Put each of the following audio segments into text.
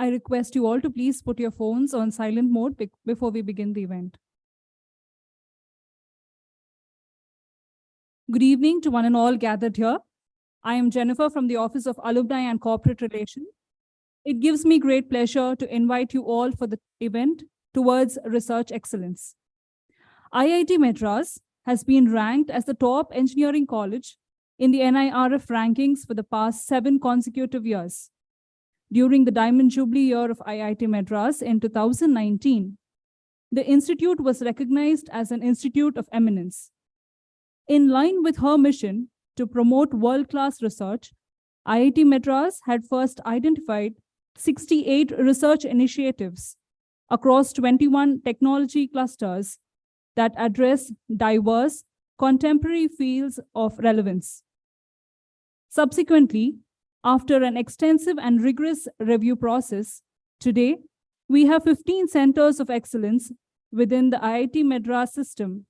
I request you all to please put your phones on silent mode before we begin the event. Good evening to one and all gathered here. I am Jennifer from the Office of Alumni and Corporate Relations. It gives me great pleasure to invite you all for the event towards research excellence. IIT Madras has been ranked as the top engineering college in the NIRF rankings for the past 7 consecutive years. During the Diamond Jubilee year of IIT Madras in 2019, the institute was recognized as an institute of eminence. In line with her mission to promote world-class research, IIT Madras had first identified 68 research initiatives across 21 technology clusters that address diverse contemporary fields of relevance. Subsequently, after an extensive and rigorous review process, today we have 15 centers of excellence within the IIT Madras system,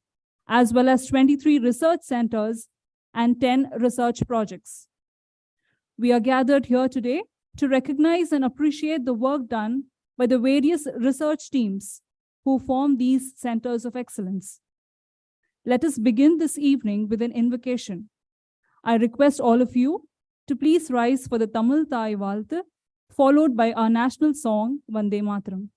as well as 23 research centers and 10 research projects. We are gathered here today to recognize and appreciate the work done by the various research teams who form these centers of excellence. Let us begin this evening with an invocation. I request all of you to please rise for the Tamil Thai Valthu, followed by our national song, Vande Mataram.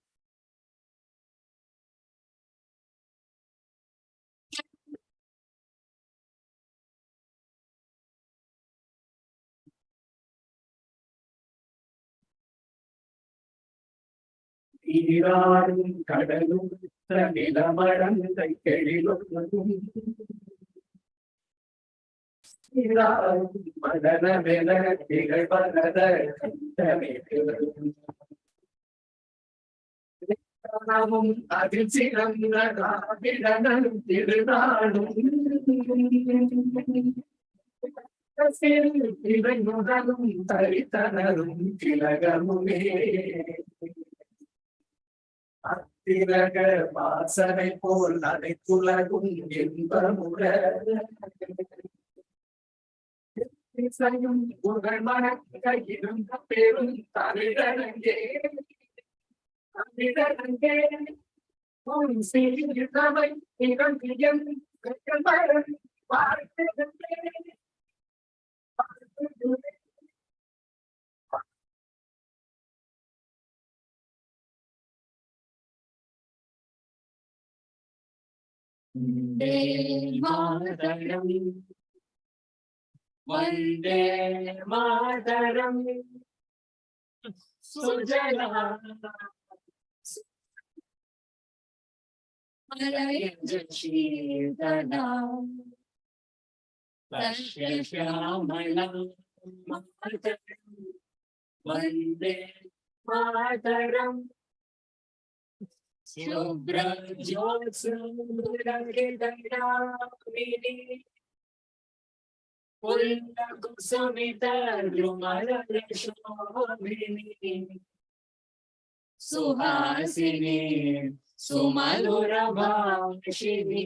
வாசனை போல் அனைத்துலகும் என்பமுற புகழ் மனக்கையிலும் பெரும் தமிழரங்கே தமிழரங்கே உன் சீர்தமை நிகழ்ச்சியம் Vande Mataram, Vande Mataram, Sujala, Malayajashidana, Lashyamalam, Vande Mataram. Shubhra Jyotsudagidayamini Pulla Kusumita Drumalalashomini Suhasini Sumaluravashini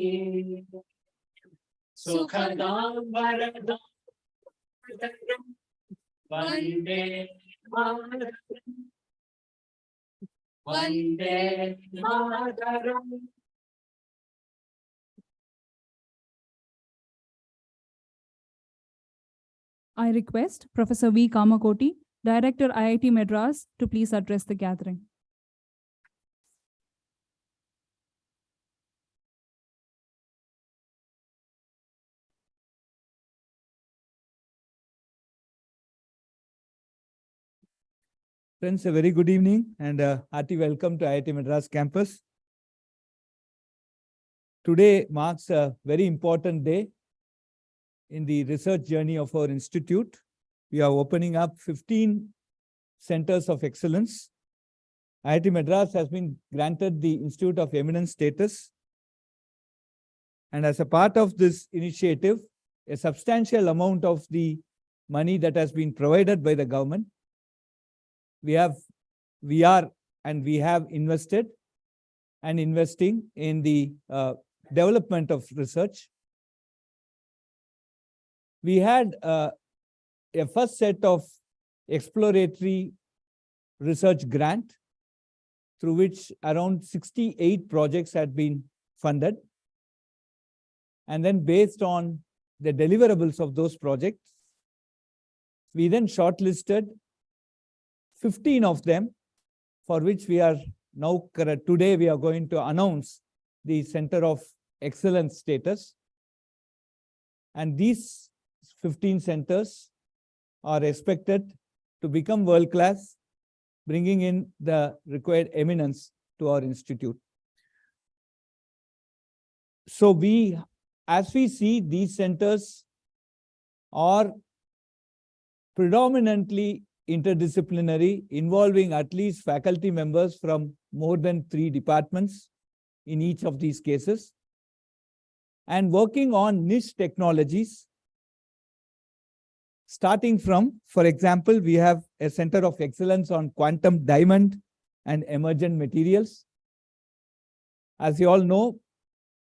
Sukhadam Varadam Vande Mataram Vande Mataram. I request Professor V. Kamakoti, Director IIT Madras, to please address the gathering. Friends, a very good evening and hearty welcome to IIT Madras campus. Today marks a very important day in the research journey of our institute. We are opening up 15 centers of excellence. IIT Madras has been granted the Institute of Eminence status. And as a part of this initiative, a substantial amount of the money that has been provided by the government, we have invested and investing in the development of research. We had a first set of exploratory research grant through which around 68 projects had been funded. And then based on the deliverables of those projects, we then shortlisted 15 of them, for which we are now, today we are going to announce the Center of Excellence status. And these 15 centers are expected to become world-class, bringing in the required eminence to our institute. So as we see, these centers are predominantly interdisciplinary, involving at least faculty members from more than 3 departments in each of these cases, and working on niche technologies. Starting from, for example, we have a Center of Excellence on quantum diamond and emergent materials. As you all know,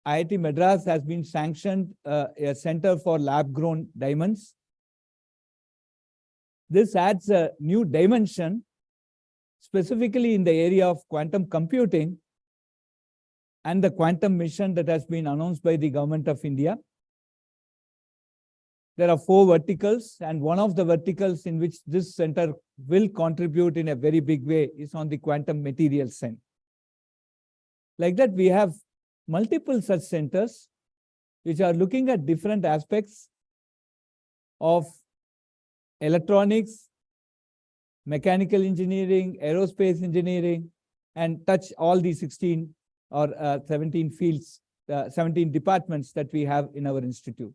IIT Madras has been sanctioned a center for lab-grown diamonds. This adds a new dimension, specifically in the area of quantum computing and the quantum mission that has been announced by the Government of India. There are 4 verticals, and one of the verticals in which this center will contribute in a very big way is on the quantum materials side. Like that, we have multiple such centers which are looking at different aspects of electronics, mechanical engineering, aerospace engineering, and touch all the 16 or 17 fields, 17 departments that we have in our institute.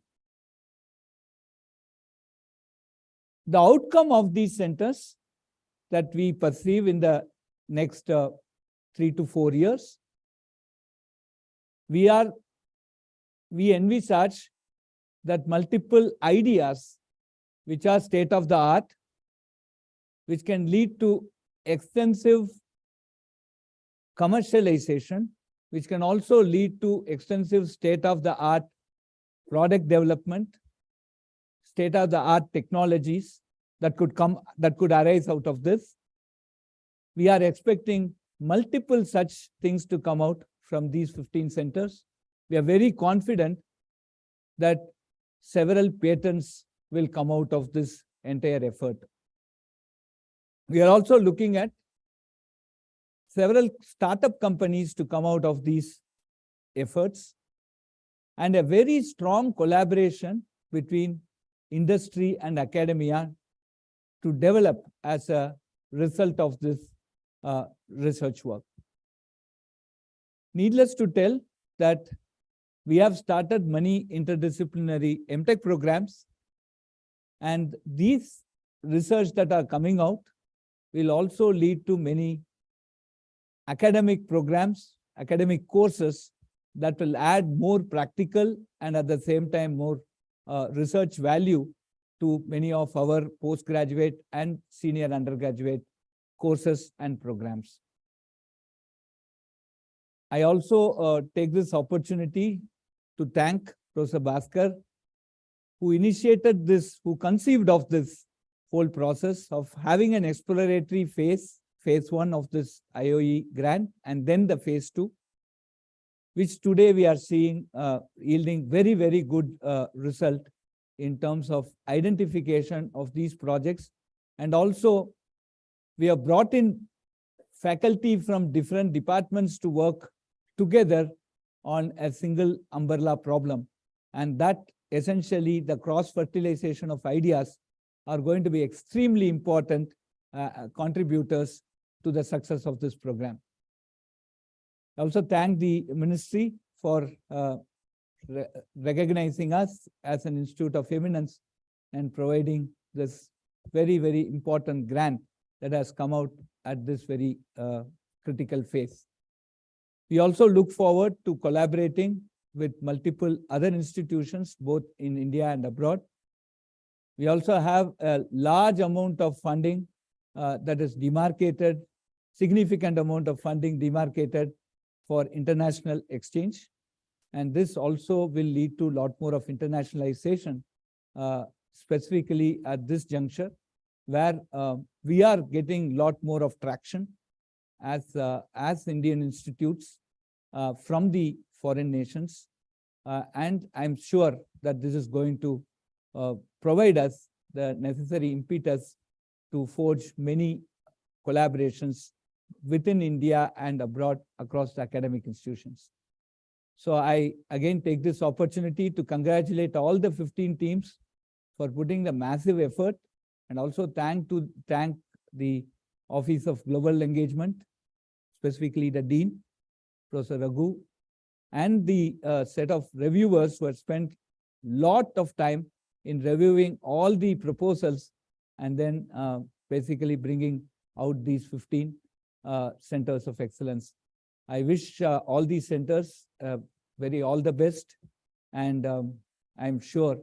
The outcome of these centers that we perceive in the next 3 to 4 years, we envisage that multiple ideas which are state of the art, which can lead to extensive commercialization, which can also lead to extensive state of the art product development, state of the art technologies that could arise out of this. We are expecting multiple such things to come out from these 15 centers. We are very confident that several patents will come out of this entire effort. We are also looking at several startup companies to come out of these efforts, and a very strong collaboration between industry and academia to develop as a result of this research work. Needless to tell that we have started many interdisciplinary MTech programs, and these research that are coming out will also lead to many academic programs, academic courses that will add more practical and at the same time more research value to many of our postgraduate and senior undergraduate courses and programs. I also take this opportunity to thank Professor Bhaskar, who initiated this, who conceived of this whole process of having an exploratory phase 1 of this IoE grant, and then the phase 2, which today we are seeing yielding very, very good result in terms of identification of these projects. And also, we have brought in faculty from different departments to work together on a single umbrella problem. And that essentially, the cross-fertilization of ideas are going to be extremely important contributors to the success of this program. I also thank the ministry for recognizing us as an institute of eminence and providing this very, very important grant that has come out at this very critical phase. We also look forward to collaborating with multiple other institutions, both in India and abroad. We also have a large amount of funding that is demarcated, significant amount of funding demarcated for international exchange. And this also will lead to a lot more of internationalization, specifically at this juncture. where we are getting a lot more of traction as Indian institutes from the foreign nations. And I'm sure that this is going to provide us the necessary impetus to forge many collaborations within India and abroad across the academic institutions. So I again take this opportunity to congratulate all the 15 teams for putting the massive effort, and also thank the Office of Global Engagement, specifically the Dean, Professor Raghu, and the set of reviewers who have spent lot of time in reviewing all the proposals and then basically bringing out these 15 centers of excellence. I wish all these centers all the best, and I'm sure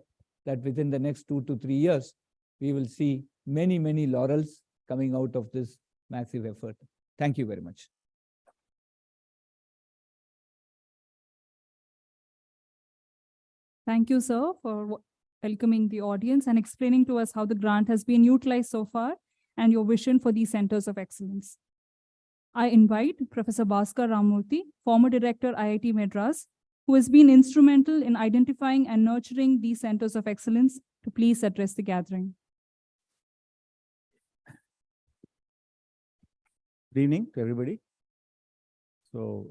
that within the next 2 to 3 years, we will see many, many laurels coming out of this massive effort. Thank you very much. Thank you, sir, for welcoming the audience and explaining to us how the grant has been utilized so far and your vision for these centers of excellence. I invite Professor Bhaskar Ramurthy, former director, IIT Madras, who has been instrumental in identifying and nurturing these centers of excellence, to please address the gathering. Good evening to everybody. So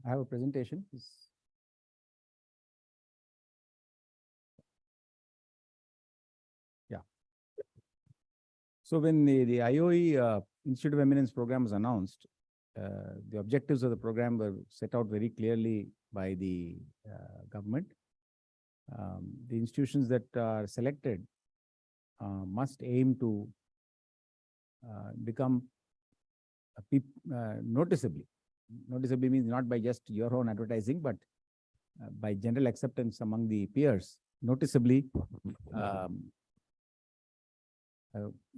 I have a presentation. Yeah. So when the IoE Institute of Eminence program was announced, the objectives of the program were set out very clearly by the government. The institutions that are selected must aim to become noticeably. Noticeably means not by just your own advertising, but by general acceptance among the peers. Noticeably,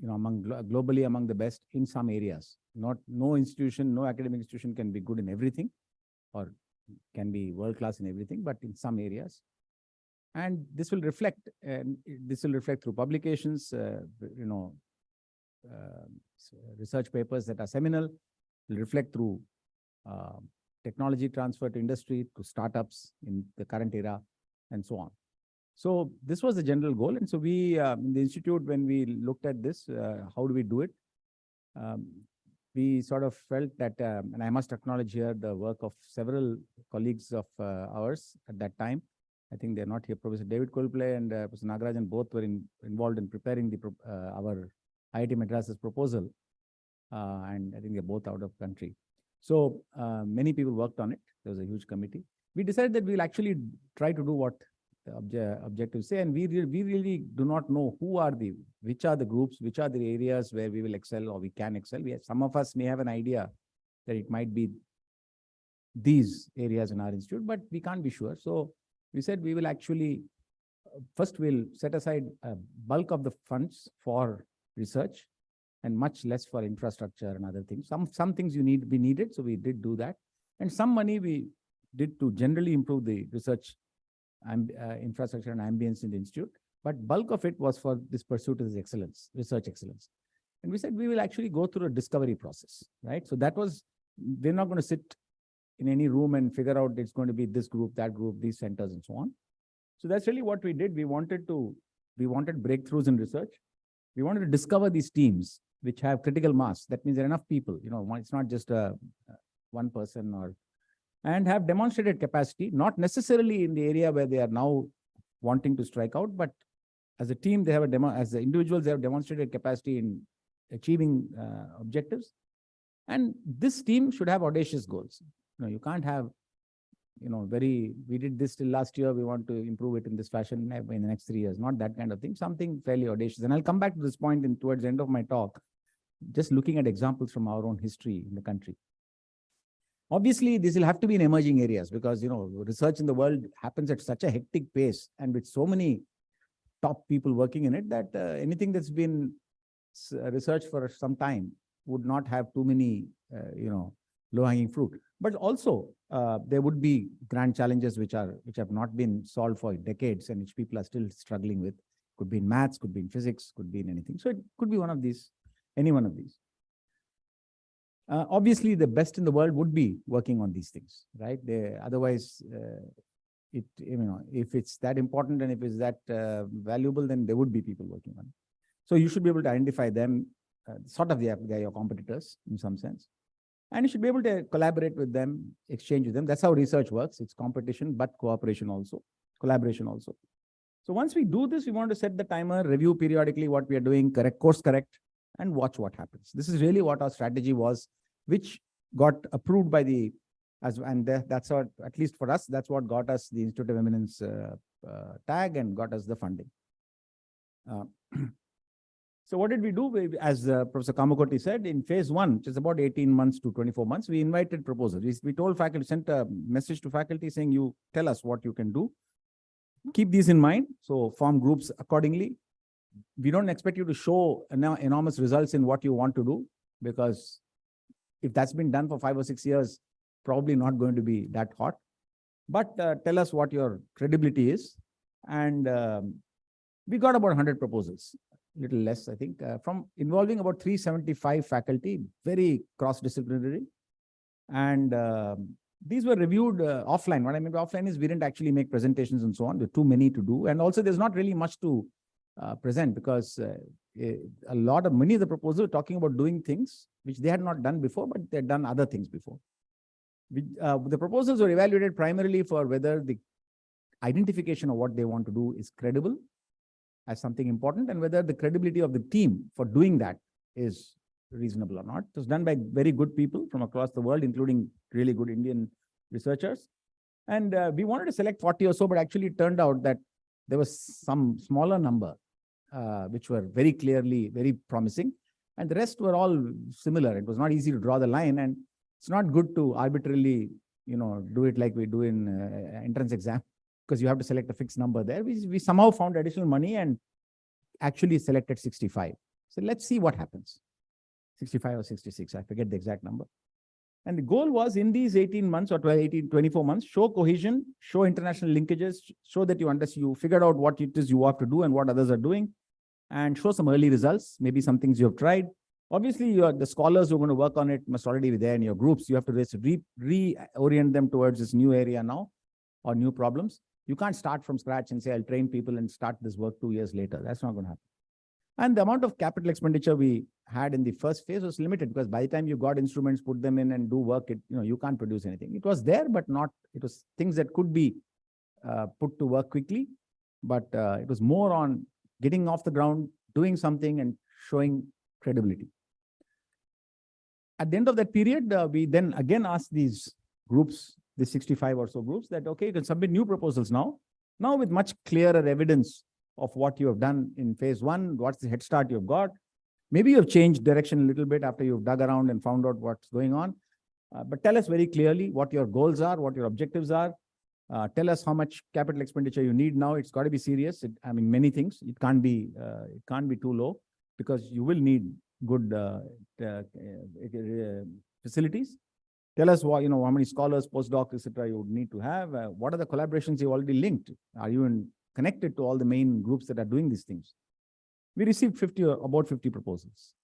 globally among the best in some areas. No institution, no academic institution can be good in everything, or can be world class in everything, but in some areas. And this will reflect through publications, research papers that are seminal, will reflect through technology transfer to industry, to startups in the current era, and so on. So this was the general goal. And so we, in the institute, when we looked at this, how do we do it? We sort of felt that, and I must acknowledge here the work of several colleagues of ours at that time. I think they're not here. Professor David Kolplay and Professor Nagarajan both were involved in preparing our IIT Madras's proposal. And I think they're both out of country. So many people worked on it. There was a huge committee. We decided that we'll actually try to do what the objectives say, and we really do not know which are the groups, which are the areas where we will excel or we can excel. Some of us may have an idea that it might be these areas in our institute, but we can't be sure. So we said we will actually, first we'll set aside a bulk of the funds for research and much less for infrastructure and other things. Some things be needed, so we did do that. And some money we did to generally improve the research infrastructure and ambience in the institute. But bulk of it was for this pursuit of excellence, research excellence. And we said we will actually go through a discovery process, right? So that was, we're not going to sit in any room and figure out it's going to be this group, that group, these centers, and so on. So that's really what we did. We wanted breakthroughs in research. We wanted to discover these teams which have critical mass. That means there are enough people, it's not just one person and have demonstrated capacity, not necessarily in the area where they are now wanting to strike out, but as a team, as the individuals, they have demonstrated capacity in achieving objectives. And this team should have audacious goals. You can't have, we did this till last year, we want to improve it in this fashion in the next 3 years, not that kind of thing, something fairly audacious. And I'll come back to this point towards the end of my talk, just looking at examples from our own history in the country. Obviously, this will have to be in emerging areas because, research in the world happens at such a hectic pace and with so many top people working in it that anything that's been researched for some time would not have too many, low-hanging fruit. But also, there would be grand challenges which have not been solved for decades and which people are still struggling with. Could be in maths, could be in physics, could be in anything. So it could be one of these, any one of these. Obviously, the best in the world would be working on these things, right? Otherwise, if it's that important and if it's that valuable, then there would be people working on it. So you should be able to identify them, sort of they're your competitors in some sense. And you should be able to collaborate with them, exchange with them. That's how research works. It's competition, but cooperation also, collaboration also. So once we do this, we want to set the timer, review periodically what we are doing, course correct, and watch what happens. This is really what our strategy was, which got approved by that's what, at least for us, that's what got us the Institute of Eminence tag and got us the funding. So what did we do? As Professor Kamakoti said, in phase 1, which is about 18 months to 24 months, we invited proposals. We told faculty, sent a message to faculty saying, you tell us what you can do. Keep these in mind. So form groups accordingly. We don't expect you to show enormous results in what you want to do, because if that's been done for 5 or 6 years, probably not going to be that hot. But tell us what your credibility is. And we got about 100 proposals. Little less, I think, from involving about 375 faculty, very cross-disciplinary. And these were reviewed offline. What I mean by offline is we didn't actually make presentations and so on. There are too many to do. And also there's not really much to present, because many of the proposals were talking about doing things which they had not done before, but they had done other things before. The proposals were evaluated primarily for whether the identification of what they want to do is credible as something important, and whether the credibility of the team for doing that is reasonable or not. It was done by very good people from across the world, including really good Indian researchers. And we wanted to select 40 or so, but actually it turned out that there was some smaller number, which were very clearly very promising. And the rest were all similar. It was not easy to draw the line, and it's not good to arbitrarily, do it like we do in entrance exam, because you have to select a fixed number there. We somehow found additional money and actually selected 65. So let's see what happens. 65 or 66, I forget the exact number. And the goal was, in these 18 months or 24 months, show cohesion, show international linkages, show that you figured out what it is you have to do and what others are doing, and show some early results, maybe some things you have tried. Obviously, the scholars who are going to work on it must already be there in your groups. You have to reorient them towards this new area now, or new problems. You can't start from scratch and say, I'll train people and start this work 2 years later. That's not going to happen. And the amount of capital expenditure we had in the first phase was limited, because by the time you got instruments, put them in and do work, you can't produce anything. It was there, but it was things that could be put to work quickly. But it was more on getting off the ground, doing something and showing credibility. At the end of that period, we then again asked these groups, the 65 or so groups, that, okay, you can submit new proposals now with much clearer evidence of what you have done in phase 1, what's the head start you've got. Maybe you've changed direction a little bit after you've dug around and found out what's going on. But tell us very clearly what your goals are, what your objectives are. Tell us how much capital expenditure you need now. It's got to be serious. Many things. It can't be too low, because you will need good facilities. Tell us what, how many scholars, postdocs, etc. you would need to have. What are the collaborations you've already linked? Are you connected to all the main groups that are doing these things? We received about 50 proposals.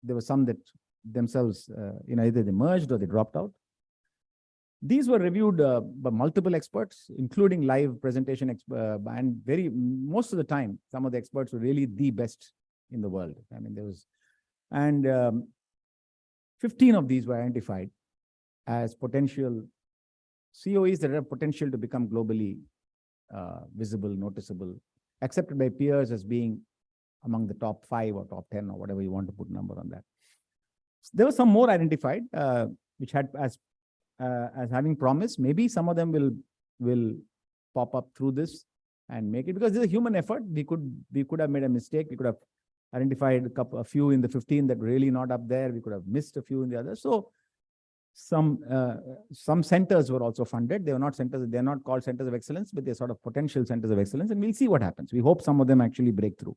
There were some that themselves, either they merged or they dropped out. These were reviewed by multiple experts, including live presentation and most of the time, some of the experts were really the best in the world. There was, and 15 of these were identified as potential CoEs that have potential to become globally visible, noticeable, accepted by peers as being among the top 5 or top 10 or whatever you want to put a number on that. There were some more identified, which had as having promise. Maybe some of them will pop up through this and make it, because this is a human effort. We could have made a mistake. We could have identified a few in the 15 that were really not up there. We could have missed a few in the others. So some centers were also funded. They were not centers. They're not called centers of excellence, but they're sort of potential centers of excellence. And we'll see what happens. We hope some of them actually break through.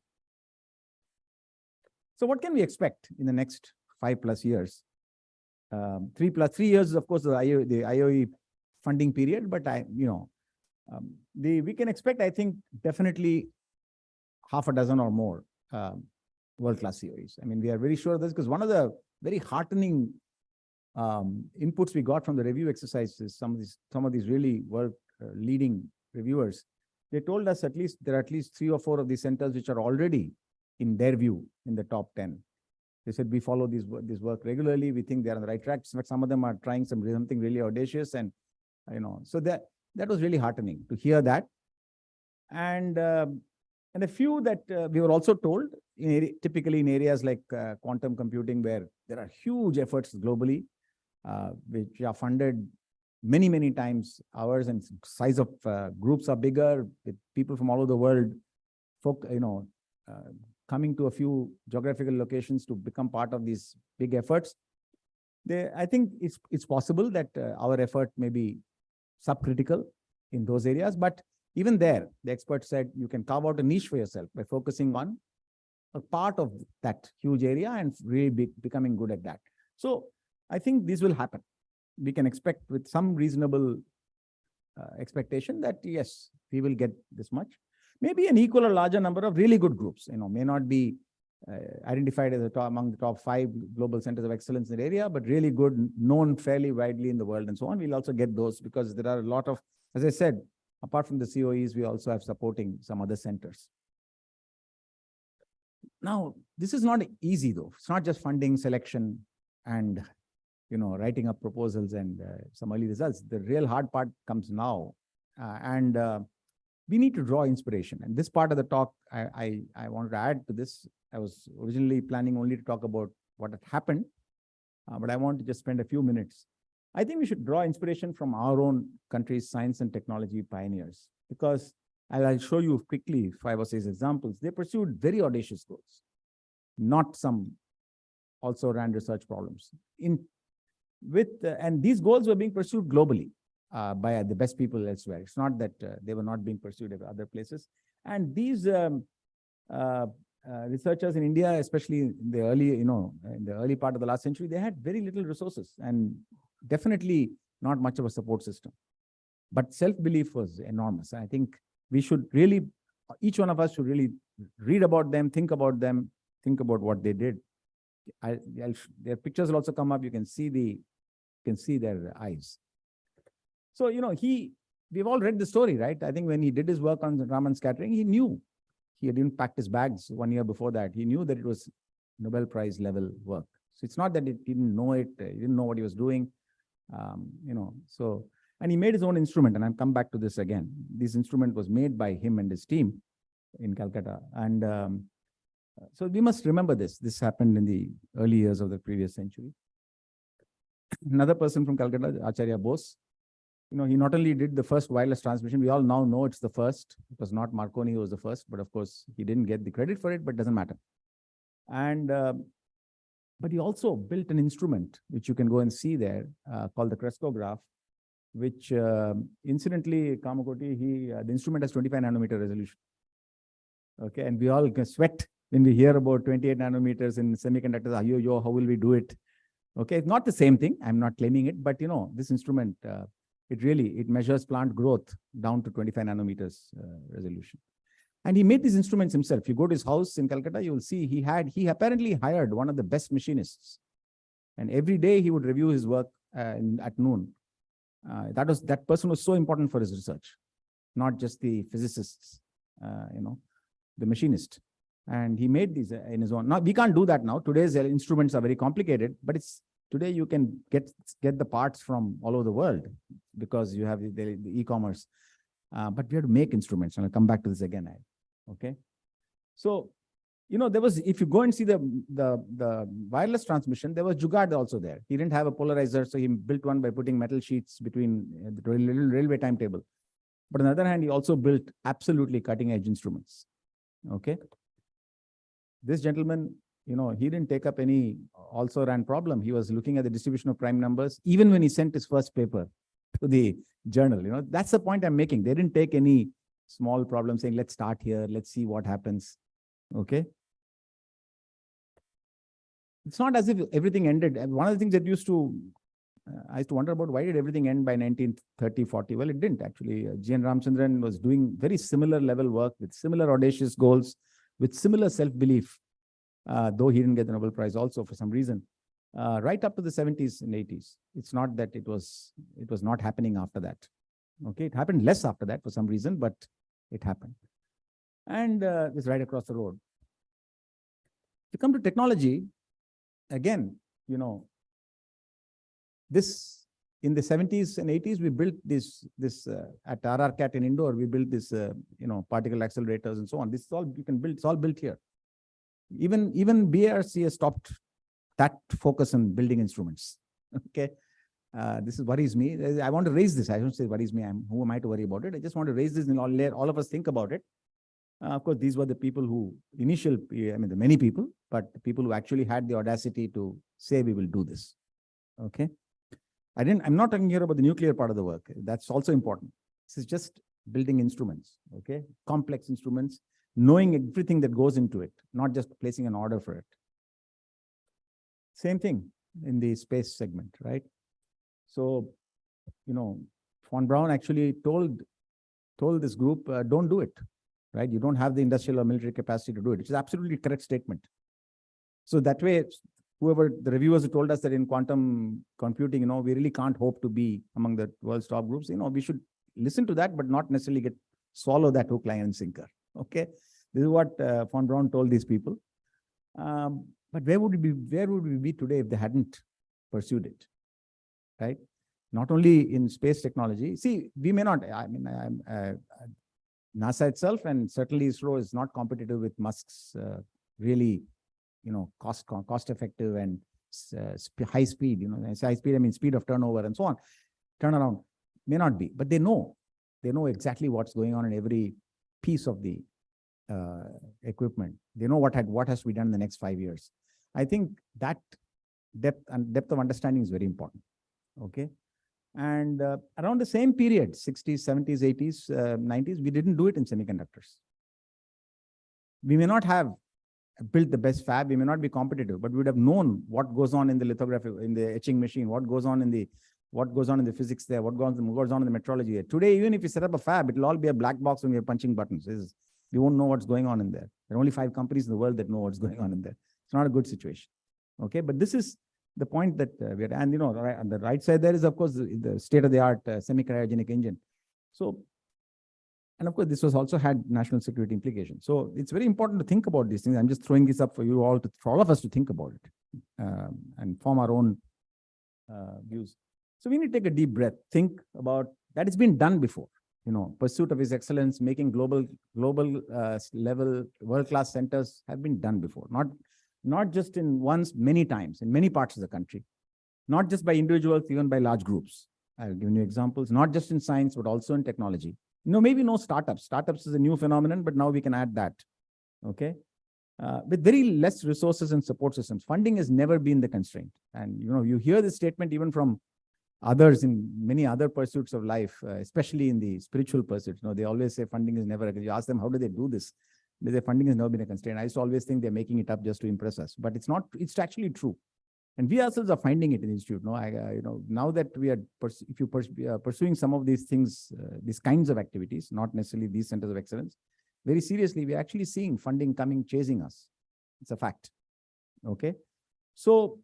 So what can we expect in the next 5+ years? 3 years is, of course, the IoE funding period, but we can expect, I think, definitely half a dozen or more world-class CoEs. I mean, we are very sure of this because one of the very heartening inputs we got from the review exercises, some of these really world leading reviewers, they told us there are at least 3 or 4 of these centers which are already, in their view, in the top 10. They said, we follow this work regularly. We think they're on the right track. But some of them are trying something really audacious. And, so that was really heartening to hear that. And a few that we were also told, typically in areas like quantum computing, where there are huge efforts globally, which are funded many, many times ours, and size of groups are bigger, with people from all over the world, coming to a few geographical locations to become part of these big efforts. I think it's possible that our effort may be subcritical in those areas, but even there, the experts said you can carve out a niche for yourself by focusing on a part of that huge area and really becoming good at that. So I think this will happen. We can expect with some reasonable expectation that yes, we will get this much. Maybe an equal or larger number of really good groups, may not be identified as among the top 5 global centers of excellence in the area, but really good, known fairly widely in the world and so on. We'll also get those because there are a lot of, as I said, apart from the CoEs, we also have supporting some other centers. Now, this is not easy though. It's not just funding, selection, and writing up proposals and some early results. The real hard part comes now, and we need to draw inspiration. And this part of the talk, I wanted to add to this. I was originally planning only to talk about what had happened, but I want to just spend a few minutes. I think we should draw inspiration from our own country's science and technology pioneers, because I'll show you quickly 5 or 6 examples. They pursued very audacious goals, not some also ran research problems. And these goals were being pursued globally by the best people elsewhere. It's not that they were not being pursued at other places. And these researchers in India, especially in the early part of the last century, they had very little resources and definitely not much of a support system. But self-belief was enormous. I think we should really, each one of us should really read about them, think about what they did. Their pictures will also come up. You can see their eyes. So, we've all read the story, right? I think when he did his work on Raman scattering, he knew. He didn't pack his bags 1 year before that. He knew that it was Nobel Prize level work. So it's not that he didn't know it. He didn't know what he was doing. And he made his own instrument, and I'll come back to this again. This instrument was made by him and his team in Calcutta. And so we must remember this. This happened in the early years of the previous century. Another person from Calcutta, Acharya Bose, he not only did the first wireless transmission, we all now know it's the first. It was not Marconi who was the first, but of course, he didn't get the credit for it, but it doesn't matter. And but he also built an instrument, which you can go and see there, called the crestograph, which incidentally, Kamakoti, the instrument has 25 nanometer resolution. Okay, and we all sweat when we hear about 28 nanometers in semiconductors. How will we do it? Okay, it's not the same thing. I'm not claiming it, but this instrument, it measures plant growth down to 25 nanometers resolution. And he made these instruments himself. If you go to his house in Calcutta, you will see he apparently hired one of the best machinists. And every day he would review his work at noon. That person was so important for his research, not just the physicists, the machinist. And he made these in his own. Now, we can't do that now. Today's instruments are very complicated, but today you can get the parts from all over the world because you have the e-commerce. But we have to make instruments, and I'll come back to this again. Okay. So, there was, if you go and see the wireless transmission, there was Jugaad also there. He didn't have a polarizer, so he built one by putting metal sheets between the railway timetable. But on the other hand, he also built absolutely cutting-edge instruments. Okay. This gentleman, he didn't take up any also-ran problem. He was looking at the distribution of prime numbers, even when he sent his first paper to the journal. That's the point I'm making. They didn't take any small problem saying, let's start here, let's see what happens. Okay. It's not as if everything ended. One of the things that I used to wonder about, why did everything end by 1930, 40? Well, it didn't actually. G.N. Ramchandran was doing very similar level work with similar audacious goals with similar self-belief, though he didn't get the Nobel Prize also for some reason, right up to the 70s and 80s. It's not that it was not happening after that. Okay, it happened less after that for some reason, but it happened. And it's right across the road. To come to technology, again, this in the 70s and 80s, we built this at RRCat in Indore, we built this, particle accelerators and so on. This is all you can build. It's all built here. Even BRC has stopped that focus on building instruments. Okay. This worries me. I want to raise this. I don't say worries me. Who am I to worry about it? I just want to raise this and all of us think about it. Of course, these were the people who the many people, but the people who actually had the audacity to say, we will do this. Okay. I'm not talking here about the nuclear part of the work. That's also important. This is just building instruments. Okay. Complex instruments, knowing everything that goes into it, not just placing an order for it. Same thing in the space segment, right? So, von Braun actually told this group, don't do it, right? You don't have the industrial or military capacity to do it, which is absolutely correct statement. So that way, whoever the reviewers who told us that in quantum computing, we really can't hope to be among the world's top groups, we should listen to that, but not necessarily swallow that hook, line, and sinker. Okay. This is what von Braun told these people. But where would we be today if they hadn't pursued it, right? Not only in space technology. See, we may not, NASA itself and certainly ISRO is not competitive with Musk's really, cost effective and high speed, high speed, I mean speed of turnover and so on. Turnaround may not be, but they know exactly what's going on in every piece of the equipment. They know what has to be done in the next 5 years. I think that depth of understanding is very important. Okay. And around the same period, 60s, 70s, 80s, 90s, we didn't do it in semiconductors. We may not have built the best fab, we may not be competitive, but we would have known what goes on in the lithography, in the etching machine, what goes on in the physics there, what goes on in the metrology there. Today, even if you set up a fab, it'll all be a black box when you're punching buttons. You won't know what's going on in there. There are only 5 companies in the world that know what's going on in there. It's not a good situation. Okay, but this is the point that we're, and right, on the right side there is, of course, the state-of-the-art semi-cryogenic engine. So, and of course, this was also had national security implications. So it's very important to think about these things. I'm just throwing this up for you all, for all of us to think about it and form our own views. So we need to take a deep breath, think about that. It's been done before. Pursuit of his excellence, making global level world-class centers have been done before. Not just many times, in many parts of the country, not just by individuals, even by large groups. I'll give you examples, not just in science, but also in technology. Maybe no startups. Startups is a new phenomenon, but now we can add that. Okay. With very less resources and support systems, funding has never been the constraint. And, you hear this statement even from others in many other pursuits of life, especially in the spiritual pursuits. They always say funding is never, you ask them, how do they do this? They say funding has never been a constraint. I used to always think they're making it up just to impress us, but it's not, it's actually true. And we ourselves are finding it in the institute. Now that we are, if you pursuing some of these things, these kinds of activities, not necessarily these centers of excellence, very seriously, we're actually seeing funding coming, chasing us. It's a fact. Okay. So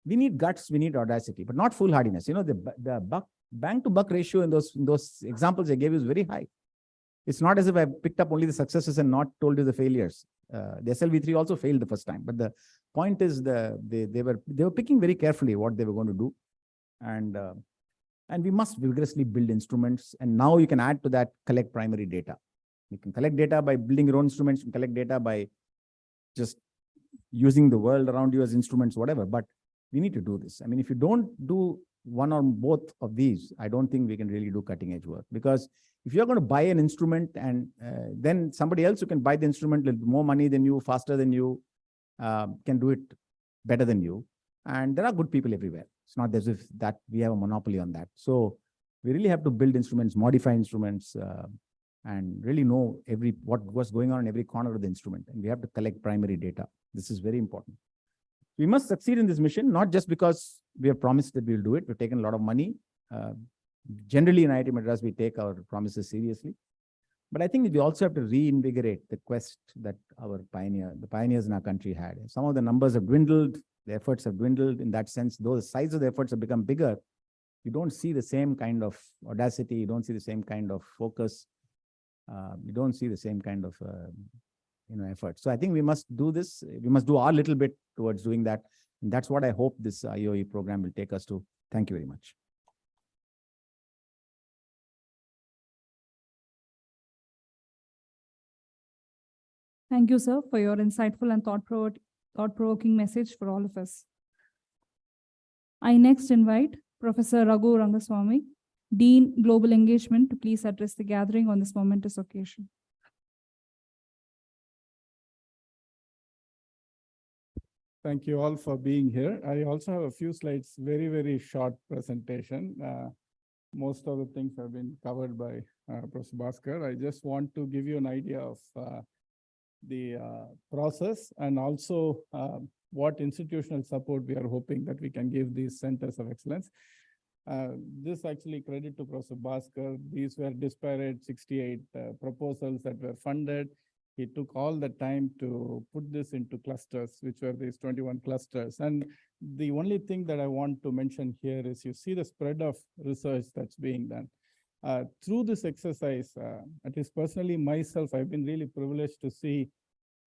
we need guts, we need audacity, but not foolhardiness. The bank to buck ratio in those examples I gave you is very high. It's not as if I picked up only the successes and not told you the failures. The SLV3 also failed the first time, but the point is they were picking very carefully what they were going to do, and we must vigorously build instruments. And now you can add to that, collect primary data. You can collect data by building your own instruments. You can collect data by just using the world around you as instruments, whatever. But we need to do this. I mean, if you don't do one or both of these, I don't think we can really do cutting edge work. Because if you're going to buy an instrument and then somebody else who can buy the instrument with more money than you, faster than you, can do it better than you. And there are good people everywhere. It's not as if that we have a monopoly on that. So we really have to build instruments, modify instruments, and really know what's going on in every corner of the instrument. And we have to collect primary data. This is very important. We must succeed in this mission, not just because we have promised that we'll do it. We've taken a lot of money. Generally in IIT Madras, we take our promises seriously. But I think we also have to reinvigorate the quest that the pioneers in our country had. Some of the numbers have dwindled, the efforts have dwindled in that sense, though the size of the efforts have become bigger. You don't see the same kind of audacity, you don't see the same kind of focus, you don't see the same kind of effort. So I think we must do this, we must do our little bit towards doing that. And that's what I hope this IoE program will take us to. Thank you very much. Thank you, sir, for your insightful and thought-provoking message for all of us. I next invite Professor Raghu Rangaswamy, Dean Global Engagement, to please address the gathering on this momentous occasion. Thank you all for being here. I also have a few slides, very, very short presentation. Most of the things have been covered by Professor Bhaskar. I just want to give you an idea of the process and also what institutional support we are hoping that we can give these centers of excellence. This actually credit to Professor Bhaskar. These were disparate 68 proposals that were funded. He took all the time to put this into clusters, which were these 21 clusters. And the only thing that I want to mention here is you see the spread of research that's being done. Through this exercise, at least personally myself, I've been really privileged to see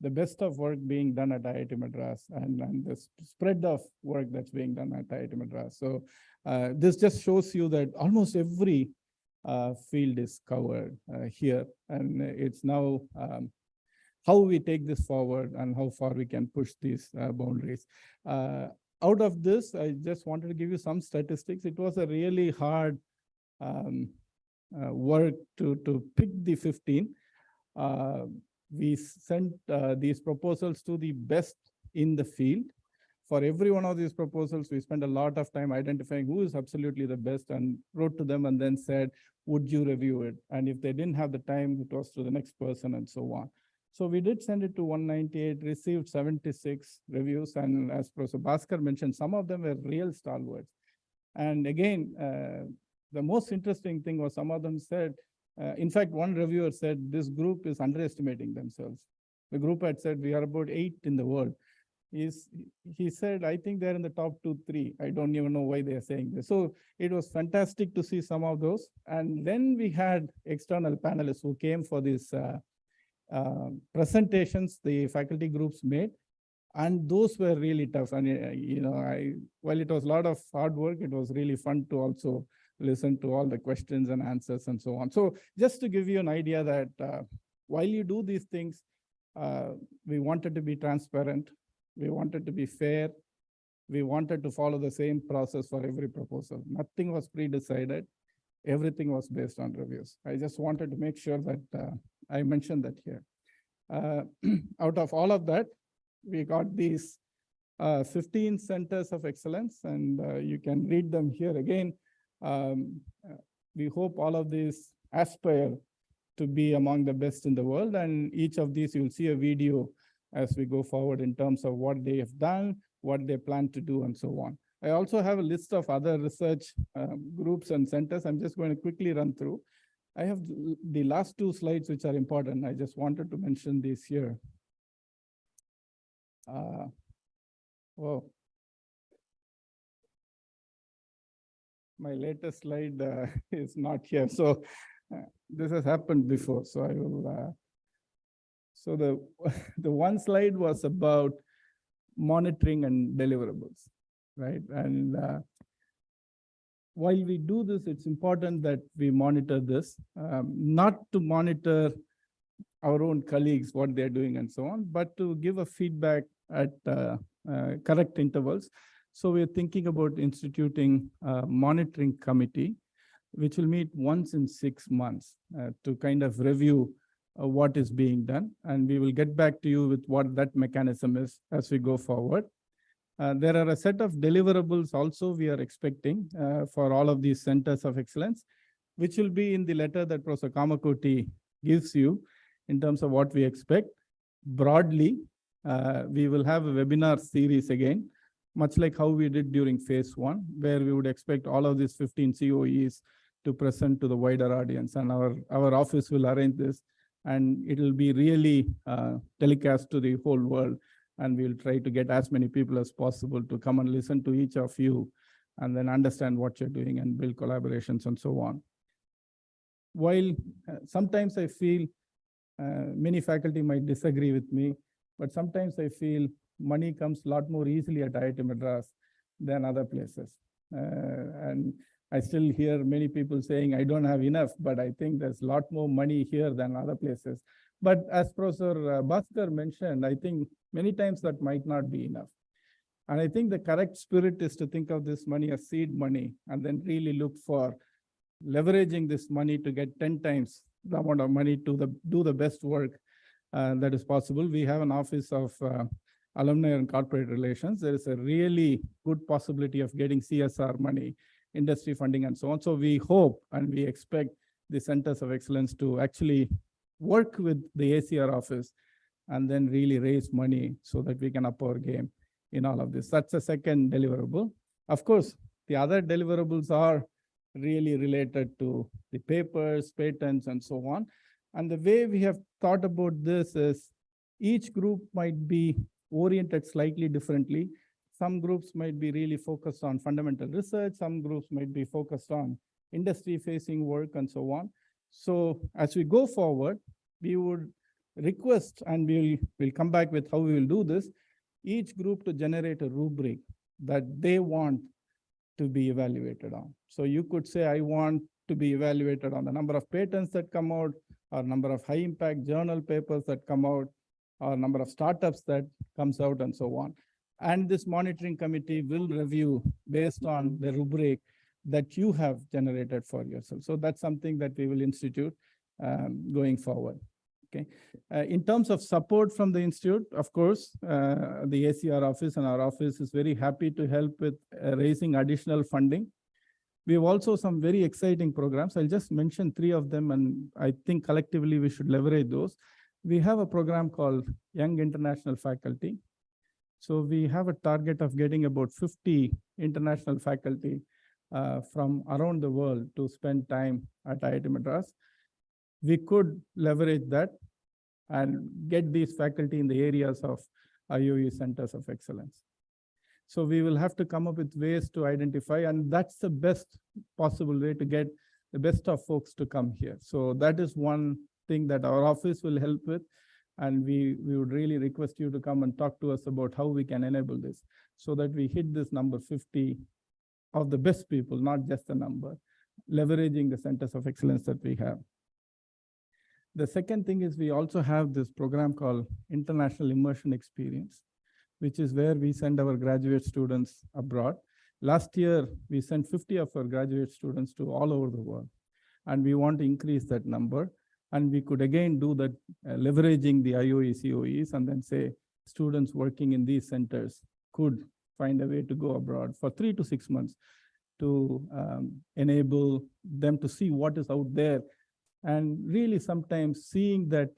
the best of work being done at IIT Madras and the spread of work that's being done at IIT Madras. So this just shows you that almost every field is covered here. And it's now how we take this forward and how far we can push these boundaries. Out of this, I just wanted to give you some statistics. It was a really hard work to pick the 15. We sent these proposals to the best in the field. For every one of these proposals, we spent a lot of time identifying who is absolutely the best and wrote to them and then said, would you review it? And if they didn't have the time, it was to the next person and so on. So we did send it to 198, received 76 reviews. And as Professor Bhaskar mentioned, some of them were real stalwarts. And again, the most interesting thing was some of them said, in fact, one reviewer said, this group is underestimating themselves. The group had said, we are about 8 in the world. He said, I think they're in the top 2, 3. I don't even know why they are saying this. So it was fantastic to see some of those. And then we had external panelists who came for these presentations the faculty groups made, and those were really tough. And while it was a lot of hard work, it was really fun to also listen to all the questions and answers and so on. So just to give you an idea that while you do these things, we wanted to be transparent, we wanted to be fair, we wanted to follow the same process for every proposal. Nothing was pre-decided. Everything was based on reviews. I just wanted to make sure that I mentioned that here. Out of all of that, we got these 15 centers of excellence, and you can read them here again. We hope all of these aspire to be among the best in the world, and each of these you'll see a video as we go forward in terms of what they have done, what they plan to do, and so on. I also have a list of other research groups and centers. I'm just going to quickly run through. I have the last 2 slides, which are important. I just wanted to mention these here. Whoa. My latest slide is not here. So this has happened before. So I will. So the one slide was about monitoring and deliverables, right? And while we do this, it's important that we monitor this, not to monitor our own colleagues, what they're doing and so on, but to give a feedback at correct intervals. So we're thinking about instituting a monitoring committee, which will meet once in 6 months to kind of review what is being done. And we will get back to you with what that mechanism is as we go forward. There are a set of deliverables also we are expecting for all of these centers of excellence, which will be in the letter that Professor Kamakoti gives you in terms of what we expect. Broadly, we will have a webinar series again, much like how we did during phase 1, where we would expect all of these 15 CoEs to present to the wider audience. And our office will arrange this. and it will be really telecast to the whole world. And we'll try to get as many people as possible to come and listen to each of you and then understand what you're doing and build collaborations and so on. While sometimes I feel many faculty might disagree with me, but sometimes I feel money comes a lot more easily at IIT Madras than other places. And I still hear many people saying, I don't have enough, but I think there's a lot more money here than other places. But as Professor Bhaskar mentioned, I think many times that might not be enough. And I think the correct spirit is to think of this money as seed money and then really look for leveraging this money to get 10 times the amount of money to do the best work that is possible. We have an office of alumni and corporate relations. There is a really good possibility of getting CSR money, industry funding, and so on. So we hope and we expect the centers of excellence to actually work with the ACR office and then really raise money so that we can up our game in all of this. That's the second deliverable. Of course, the other deliverables are really related to the papers, patents, and so on. And the way we have thought about this is each group might be oriented slightly differently. Some groups might be really focused on fundamental research. Some groups might be focused on industry-facing work and so on. So as we go forward, we would request, and we'll come back with how we will do this, each group to generate a rubric that they want to be evaluated on. So you could say, I want to be evaluated on the number of patents that come out, or number of high impact journal papers that come out, or number of startups that comes out, and so on. And this monitoring committee will review based on the rubric that you have generated for yourself. So that's something that we will institute going forward. Okay. In terms of support from the institute, of course, the ACR office and our office is very happy to help with raising additional funding. We have also some very exciting programs. I'll just mention 3 of them, and I think collectively we should leverage those. We have a program called Young International Faculty. So we have a target of getting about 50 international faculty from around the world to spend time at IIT Madras. We could leverage that and get these faculty in the areas of IoE centers of excellence. So we will have to come up with ways to identify, and that's the best possible way to get the best of folks to come here. So that is one thing that our office will help with. And we would really request you to come and talk to us about how we can enable this so that we hit this number 50 of the best people, not just a number, leveraging the centers of excellence that we have. The second thing is we also have this program called International Immersion Experience, which is where we send our graduate students abroad. Last year, we sent 50 of our graduate students to all over the world, and we want to increase that number. And we could again do that, leveraging the IoE CoEs, and then say students working in these centers could find a way to go abroad for 3 to 6 months to enable them to see what is out there. And really sometimes seeing that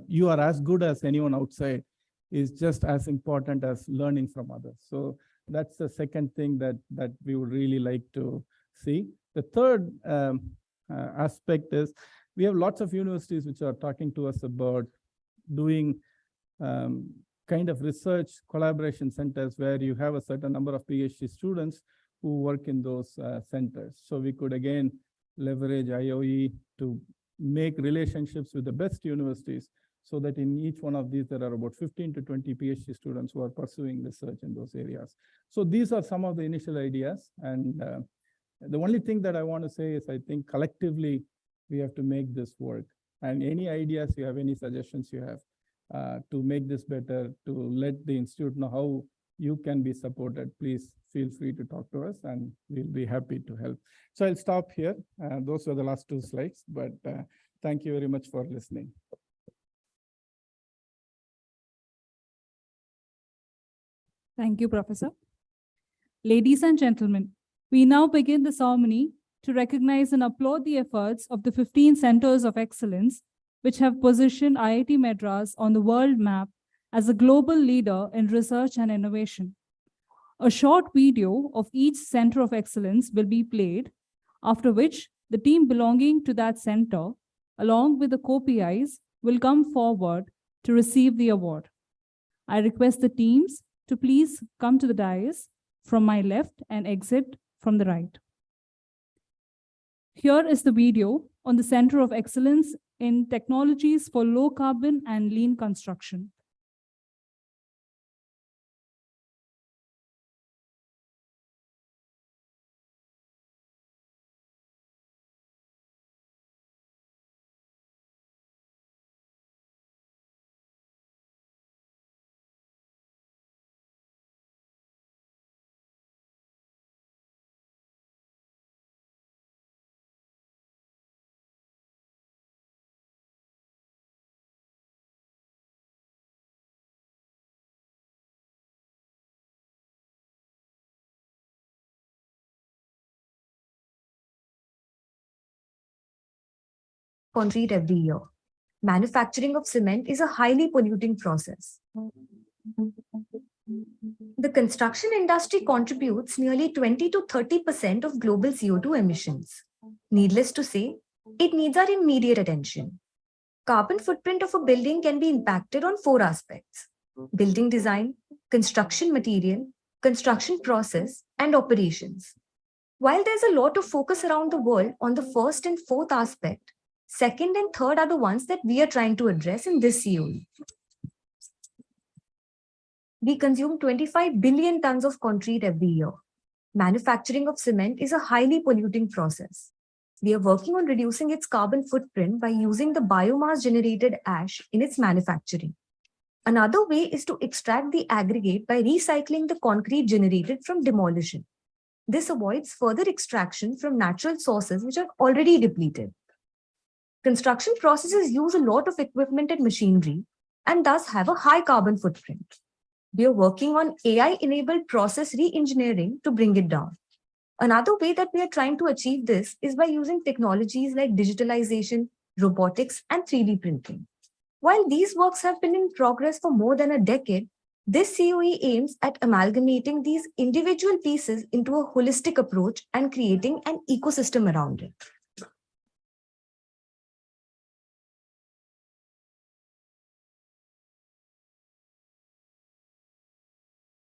you are as good as anyone outside is just as important as learning from others. So that's the second thing that we would really like to see. The third aspect is we have lots of universities which are talking to us about doing kind of research collaboration centers where you have a certain number of PhD students who work in those centers. So we could again leverage IoE to make relationships with the best universities so that in each one of these, there are about 15 to 20 PhD students who are pursuing research in those areas. So these are some of the initial ideas. And the only thing that I want to say is I think collectively, we have to make this work. And any ideas you have, any suggestions you have to make this better, to let the institute know how you can be supported, please feel free to talk to us and we'll be happy to help. So I'll stop here. Those were the last 2 slides, but thank you very much for listening. Thank you, Professor. Ladies and gentlemen, we now begin the ceremony to recognize and applaud the efforts of the 15 centers of excellence, which have positioned IIT Madras on the world map as a global leader in research and innovation. A short video of each center of excellence will be played, after which the team belonging to that center along with the co-PIs, will come forward to receive the award. I request the teams to please come to the dais from my left and exit from the right. Here is the video on the Center of Excellence in Technologies for Low Carbon and Lean Construction. Concrete every year. Manufacturing of cement is a highly polluting process. The construction industry contributes nearly 20 to 30% of global CO2 emissions. Needless to say, it needs our immediate attention. Carbon footprint of a building can be impacted on 4 aspects: building design, construction material, construction process, and operations. While there's a lot of focus around the world on the first and fourth aspect, second and third are the ones that we are trying to address in this CoE. We consume 25 billion tons of concrete every year. Manufacturing of cement is a highly polluting process. We are working on reducing its carbon footprint by using the biomass-generated ash in its manufacturing. Another way is to extract the aggregate by recycling the concrete generated from demolition. This avoids further extraction from natural sources which are already depleted. Construction processes use a lot of equipment and machinery and thus have a high carbon footprint. We are working on AI-enabled process re-engineering to bring it down. Another way that we are trying to achieve this is by using technologies like digitalization, robotics, and 3D printing. While these works have been in progress for more than a decade, this CoE aims at amalgamating these individual pieces into a holistic approach and creating an ecosystem around it.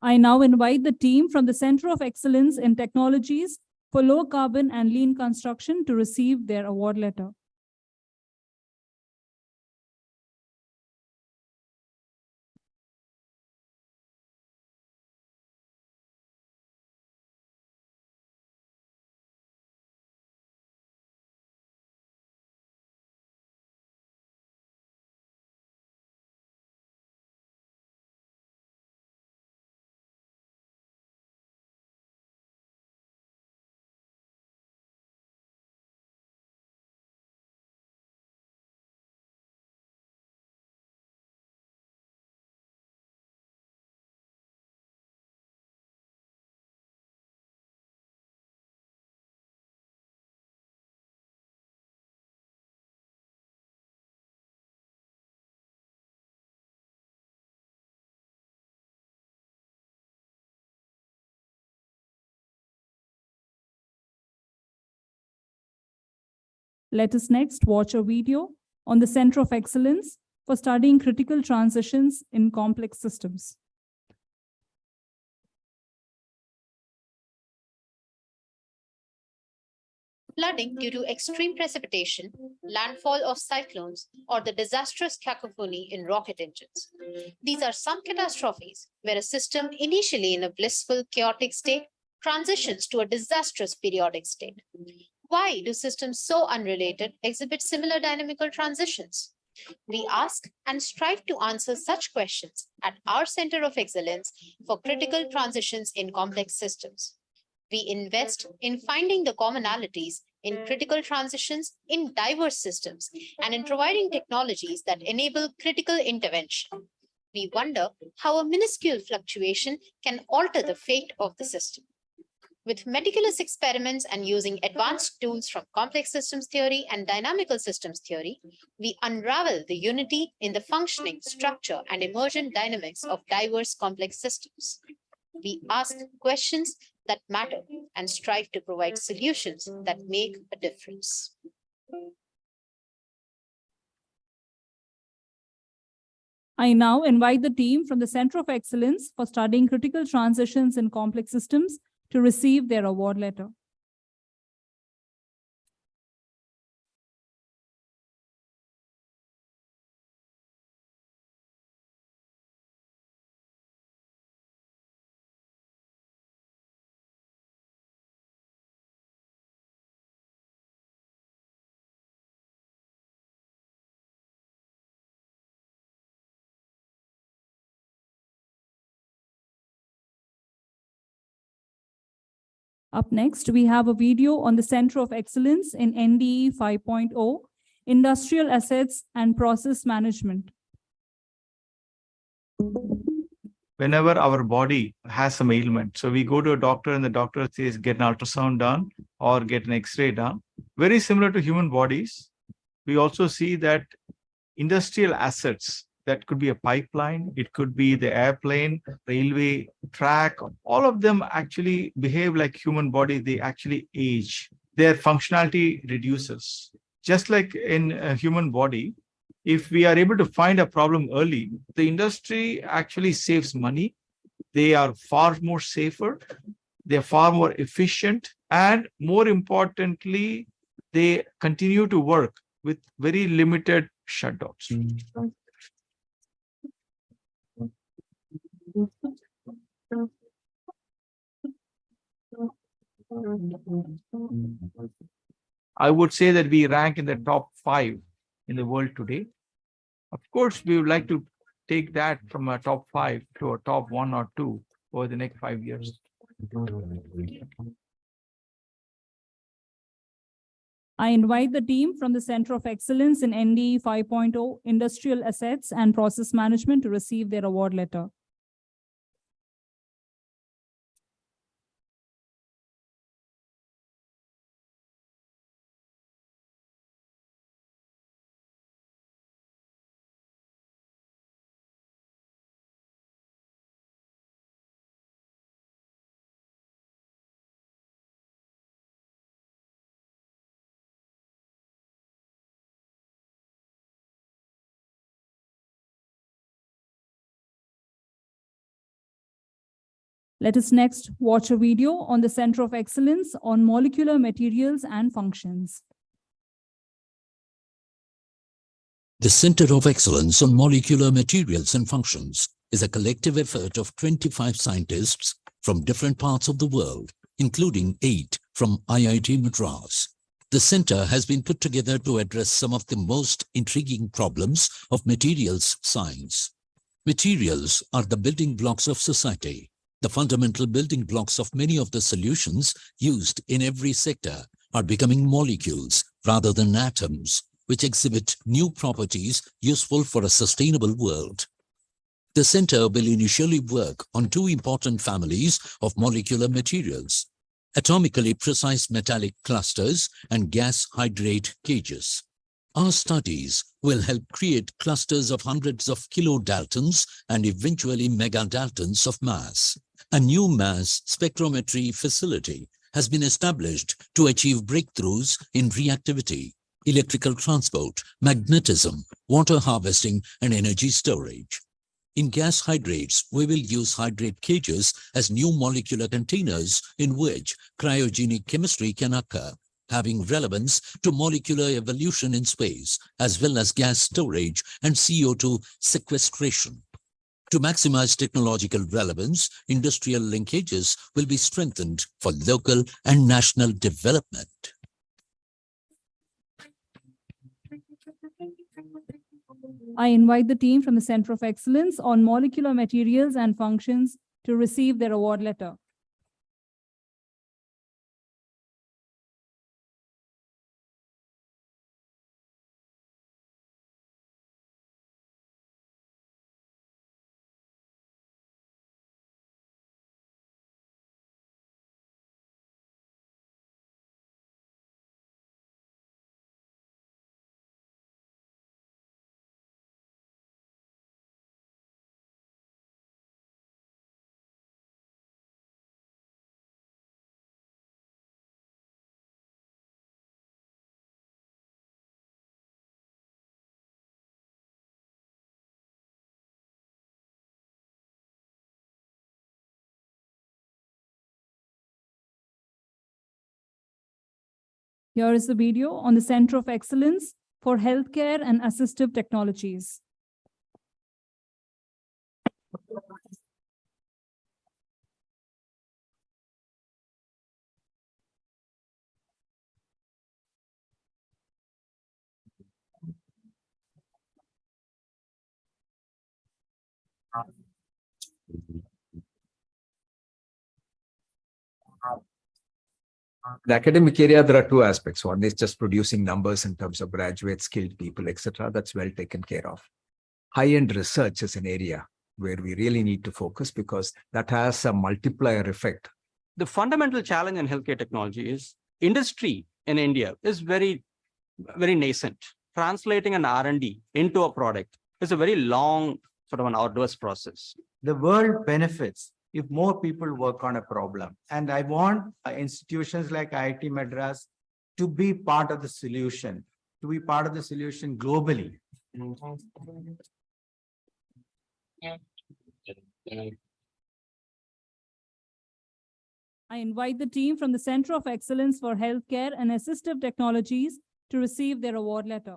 I now invite the team from the Center of Excellence in Technologies for Low Carbon and Lean Construction to receive their award letter. Let us next watch a video on the Center of Excellence for studying critical transitions in complex systems. Flooding due to extreme precipitation, landfall of cyclones, or the disastrous cacophony in rocket engines. These are some catastrophes where a system initially in a blissful chaotic state transitions to a disastrous periodic state. Why do systems so unrelated exhibit similar dynamical transitions? We ask and strive to answer such questions at our Center of Excellence for Critical Transitions in Complex Systems. We invest in finding the commonalities in critical transitions in diverse systems and in providing technologies that enable critical intervention. We wonder how a minuscule fluctuation can alter the fate of the system. With meticulous experiments and using advanced tools from complex systems theory and dynamical systems theory, we unravel the unity in the functioning, structure, and emergent dynamics of diverse complex systems. We ask questions that matter and strive to provide solutions that make a difference. I now invite the team from the Center of Excellence for Studying Critical Transitions in Complex Systems to receive their award letter. Up next, we have a video on the Center of Excellence in NDE 5.0, Industrial Assets and Process Management. Whenever our body has some ailment, so we go to a doctor and the doctor says, get an ultrasound done or get an X-ray done. Very similar to human bodies, we also see that industrial assets, that could be a pipeline, it could be the airplane, railway track, all of them actually behave like human body. They actually age. Their functionality reduces. Just like in a human body, if we are able to find a problem early, the industry actually saves money. They are far more safer. They're far more efficient. And more importantly, they continue to work with very limited shutdowns. I would say that we rank in the top 5 in the world today. Of course, we would like to take that from a top 5 to a top 1 or 2 over the next 5 years. I invite the team from the Center of Excellence in NDE 5.0, Industrial Assets and Process Management to receive their award letter. Let us next watch a video on the Center of Excellence on Molecular Materials and Functions. The Center of Excellence on Molecular Materials and Functions is a collective effort of 25 scientists from different parts of the world, including 8 from IIT Madras. The center has been put together to address some of the most intriguing problems of materials science. Materials are the building blocks of society. The fundamental building blocks of many of the solutions used in every sector are becoming molecules rather than atoms, which exhibit new properties useful for a sustainable world. The center will initially work on 2 important families of molecular materials: atomically precise metallic clusters and gas hydrate cages. Our studies will help create clusters of hundreds of kilodaltons and eventually megadaltons of mass. A new mass spectrometry facility has been established to achieve breakthroughs in reactivity, electrical transport, magnetism, water harvesting, and energy storage. In gas hydrates, we will use hydrate cages as new molecular containers in which cryogenic chemistry can occur, having relevance to molecular evolution in space, as well as gas storage and CO2 sequestration. To maximize technological relevance, industrial linkages will be strengthened for local and national development. I invite the team from the Center of Excellence on Molecular Materials and Functions to receive their award letter. Here is the video on the Center of Excellence for Healthcare and Assistive Technologies. The academic area, there are two aspects. One is just producing numbers in terms of graduate, skilled people, etc. That's well taken care of. High-end research is an area where we really need to focus because that has a multiplier effect. The fundamental challenge in healthcare technology is industry in India is very nascent. Translating an R&D into a product is a very long, sort of an arduous process. The world benefits if more people work on a problem. And I want institutions like IIT Madras to be part of the solution, globally. I invite the team from the Center of Excellence for Healthcare and Assistive Technologies to receive their award letter.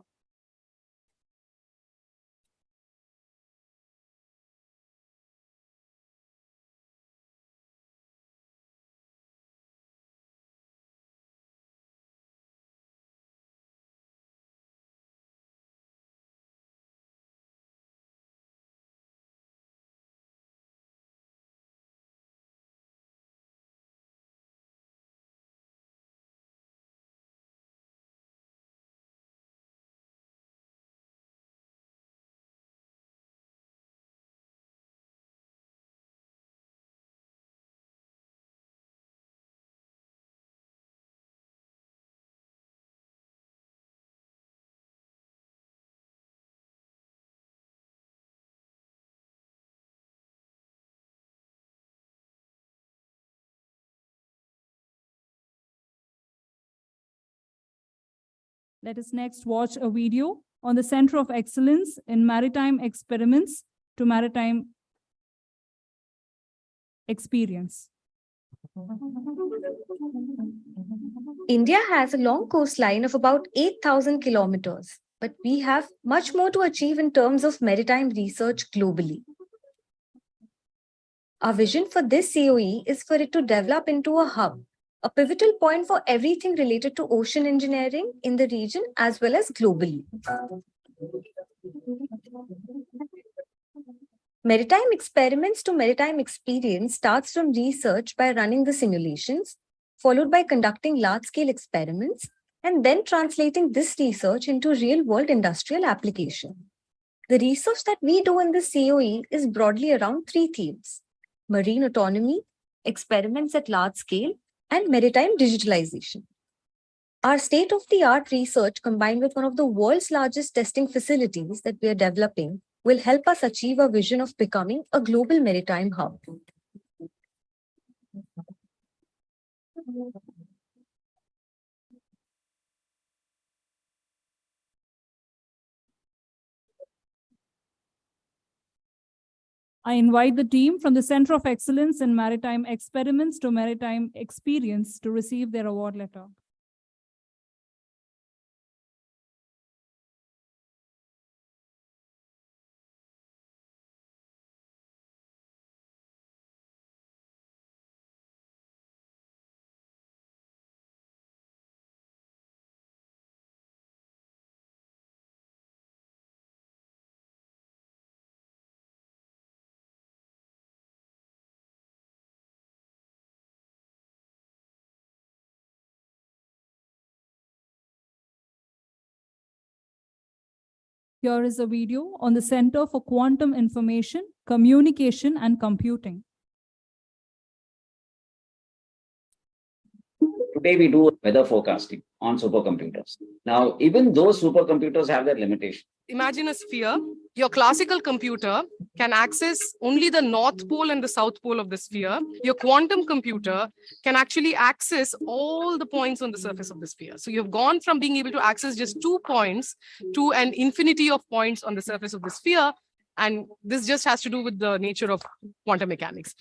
Let us next watch a video on the Center of Excellence in Maritime Experiments to Maritime Experience. India has a long coastline of about 8,000 kilometers, but we have much more to achieve in terms of maritime research globally. Our vision for this CoE is for it to develop into a hub, a pivotal point for everything related to ocean engineering in the region as well as globally. Maritime experiments to maritime experience starts from research by running the simulations, followed by conducting large-scale experiments, and then translating this research into real-world industrial application. The research that we do in the CoE is broadly around three themes: marine autonomy, experiments at large scale, and maritime digitalization. Our state-of-the-art research combined with one of the world's largest testing facilities that we are developing will help us achieve our vision of becoming a global maritime hub. I invite the team from the Center of Excellence in Maritime Experiments to Maritime Experience to receive their award letter. Here is a video on the Center for Quantum Information, Communication and Computing. Today we do weather forecasting on supercomputers. Now, even those supercomputers have their limitations. Imagine a sphere. Your classical computer can access only the North Pole and the South Pole of the sphere. Your quantum computer can actually access all the points on the surface of the sphere. So you've gone from being able to access just 2 points to an infinity of points on the surface of the sphere. And this just has to do with the nature of quantum mechanics.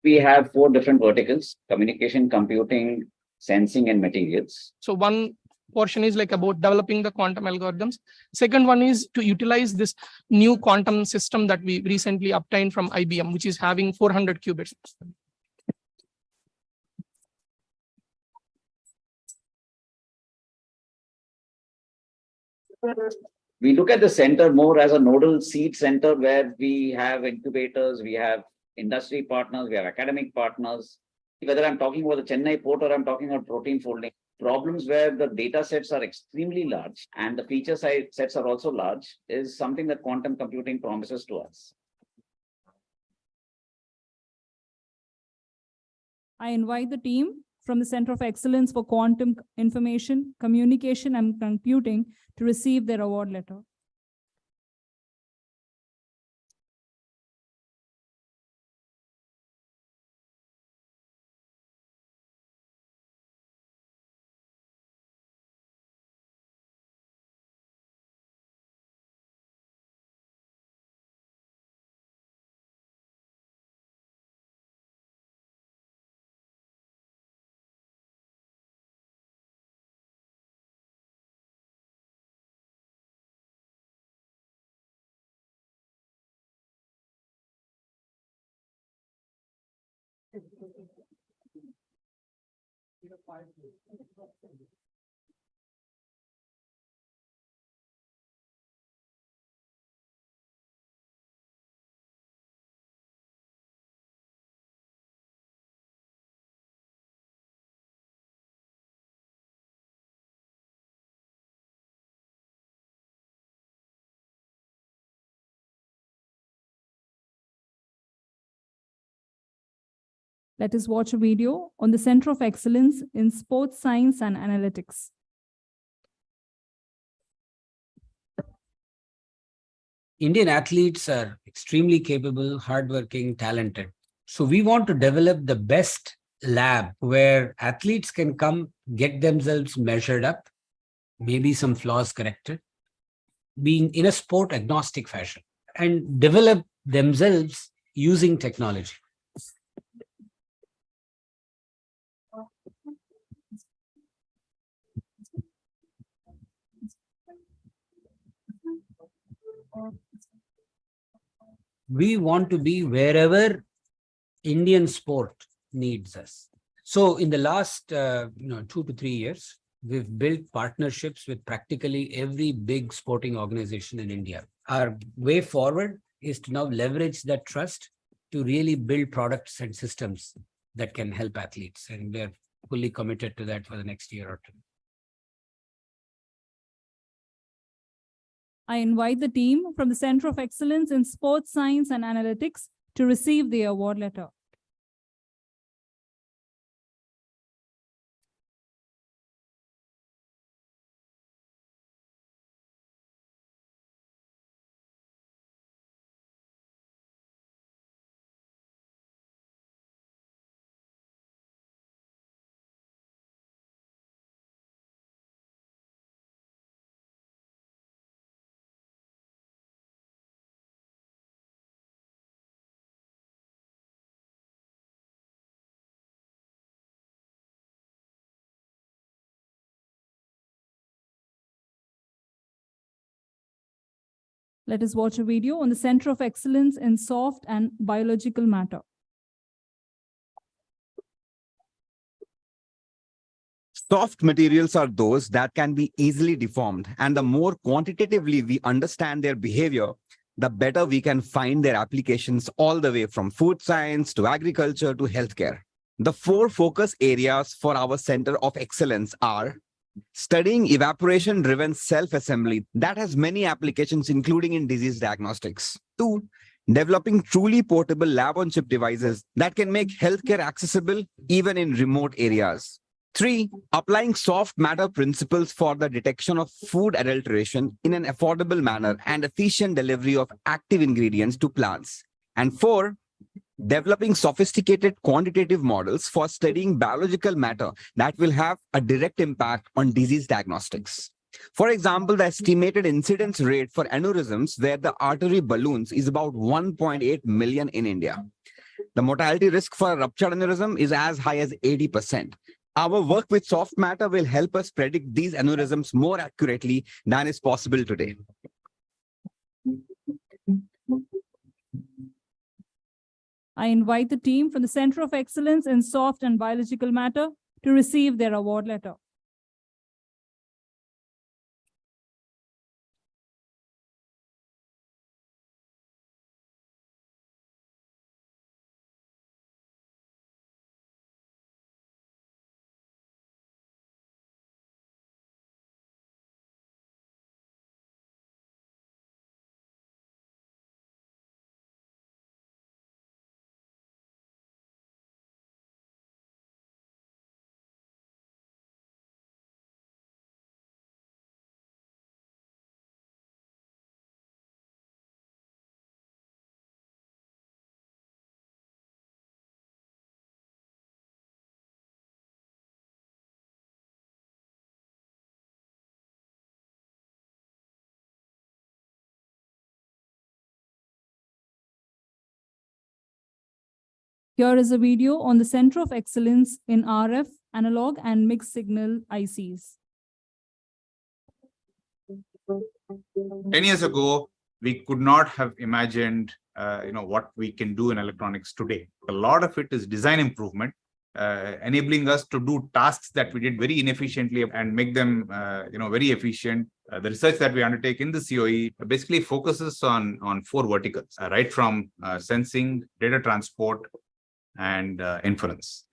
We have 4 different verticals: communication, computing, sensing and materials. So one portion is like about developing the quantum algorithms. Second one is to utilize this new quantum system that we recently obtained from IBM, which is having 400 qubits. We look at the center more as a nodal seed center where we have incubators, we have industry partners, we have academic partners. Whether I'm talking about the Chennai port or I'm talking about protein folding, problems where the data sets are extremely large and the feature sets are also large is something that quantum computing promises to us. I invite the team from the Center of Excellence for Quantum Information, Communication and Computing to receive their award letter. Let us watch a video on the Center of Excellence in Sports Science and Analytics. Indian athletes are extremely capable, hardworking, talented. So we want to develop the best lab where athletes can come, get themselves measured up, maybe some flaws corrected, being in a sport agnostic fashion, and develop themselves using technology. We want to be wherever Indian sport needs us. So in the last 2 to 3 years, we've built partnerships with practically every big sporting organization in India. Our way forward is to now leverage that trust to really build products and systems that can help athletes. And we're fully committed to that for the next year or two. I invite the team from the Center of Excellence in Sports Science and Analytics to receive the award letter. Let us watch a video on the Center of Excellence in Soft and Biological Matter. Soft materials are those that can be easily deformed, and the more quantitatively we understand their behavior, the better we can find their applications all the way from food science to agriculture to healthcare. The 4 focus areas for our Center of Excellence are studying evaporation-driven self-assembly that has many applications, including in disease diagnostics. 2, developing truly portable lab-on-chip devices that can make healthcare accessible even in remote areas. 3, applying soft matter principles for the detection of food adulteration in an affordable manner and efficient delivery of active ingredients to plants. And 4, developing sophisticated quantitative models for studying biological matter that will have a direct impact on disease diagnostics. For example, the estimated incidence rate for aneurysms where the artery balloons is about 1.8 million in India. The mortality risk for a ruptured aneurysm is as high as 80%. Our work with soft matter will help us predict these aneurysms more accurately than is possible today. I invite the team from the Center of Excellence in Soft and Biological Matter to receive their award letter. Here is a video on the Center of Excellence in RF, analog and mixed signal ICs. 10 years ago, we could not have imagined, what we can do in electronics today. A lot of it is design improvement, enabling us to do tasks that we did very inefficiently and make them, very efficient. The research that we undertake in the CoE basically focuses on 4 verticals, right from sensing, data transport, and inference.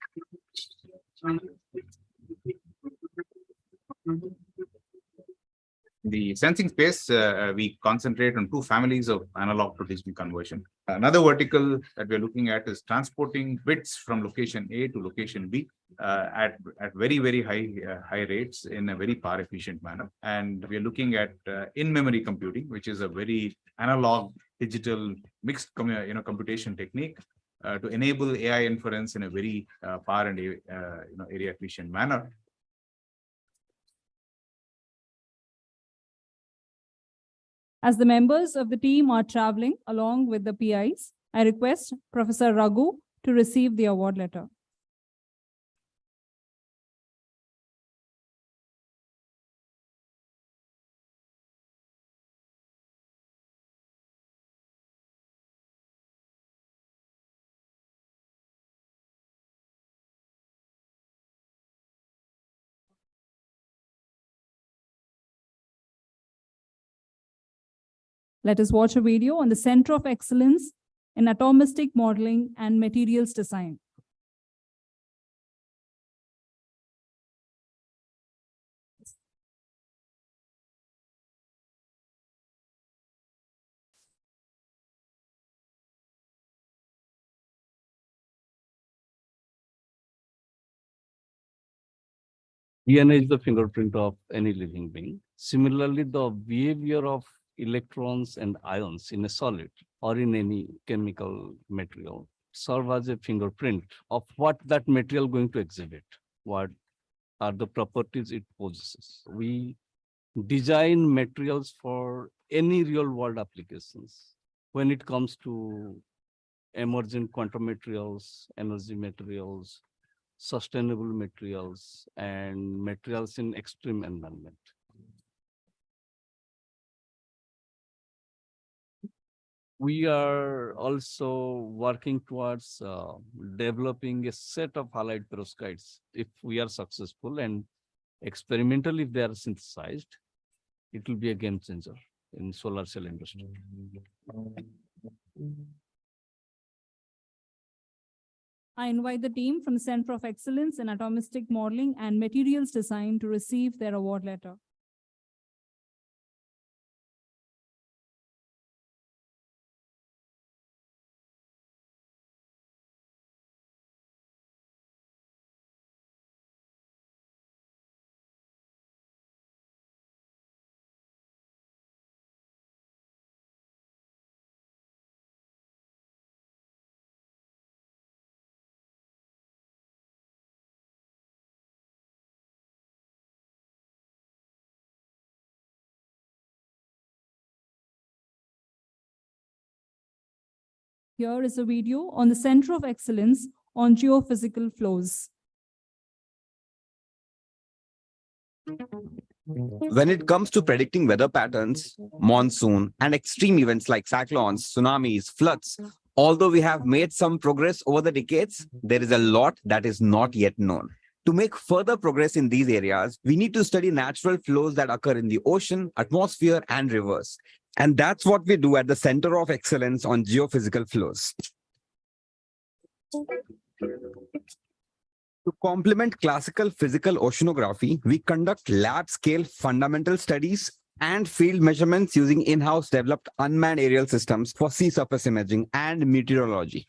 The sensing space, we concentrate on 2 families of analog to digital conversion. Another vertical that we're looking at is transporting bits from location A to location B at very, very high rates in a very power efficient manner. And we're looking at in-memory computing, which is a very analog digital mixed computation technique to enable AI inference in a very power and area efficient manner. As the members of the team are traveling along with the PIs, I request Professor Raghu to receive the award letter. Let us watch a video on the Center of Excellence in Atomistic Modeling and Materials Design. DNA is the fingerprint of any living being. Similarly, the behavior of electrons and ions in a solid or in any chemical material serve as a fingerprint of what that material going to exhibit, what are the properties it possesses. We design materials for any real world applications. When it comes to emergent quantum materials, energy materials, sustainable materials, and materials in extreme environment. We are also working towards developing a set of halide perovskites. If we are successful and experimentally if they are synthesized, it will be a game changer in solar cell industry. I invite the team from the Center of Excellence in Atomistic Modeling and Materials Design to receive their award letter. Here is a video on the Center of Excellence on geophysical flows. When it comes to predicting weather patterns, monsoon, and extreme events like cyclones, tsunamis, floods, although we have made some progress over the decades, there is a lot that is not yet known. To make further progress in these areas, we need to study natural flows that occur in the ocean, atmosphere, and rivers. And that's what we do at the Center of Excellence on Geophysical Flows. To complement classical physical oceanography, we conduct lab-scale fundamental studies and field measurements using in-house developed unmanned aerial systems for sea surface imaging and meteorology.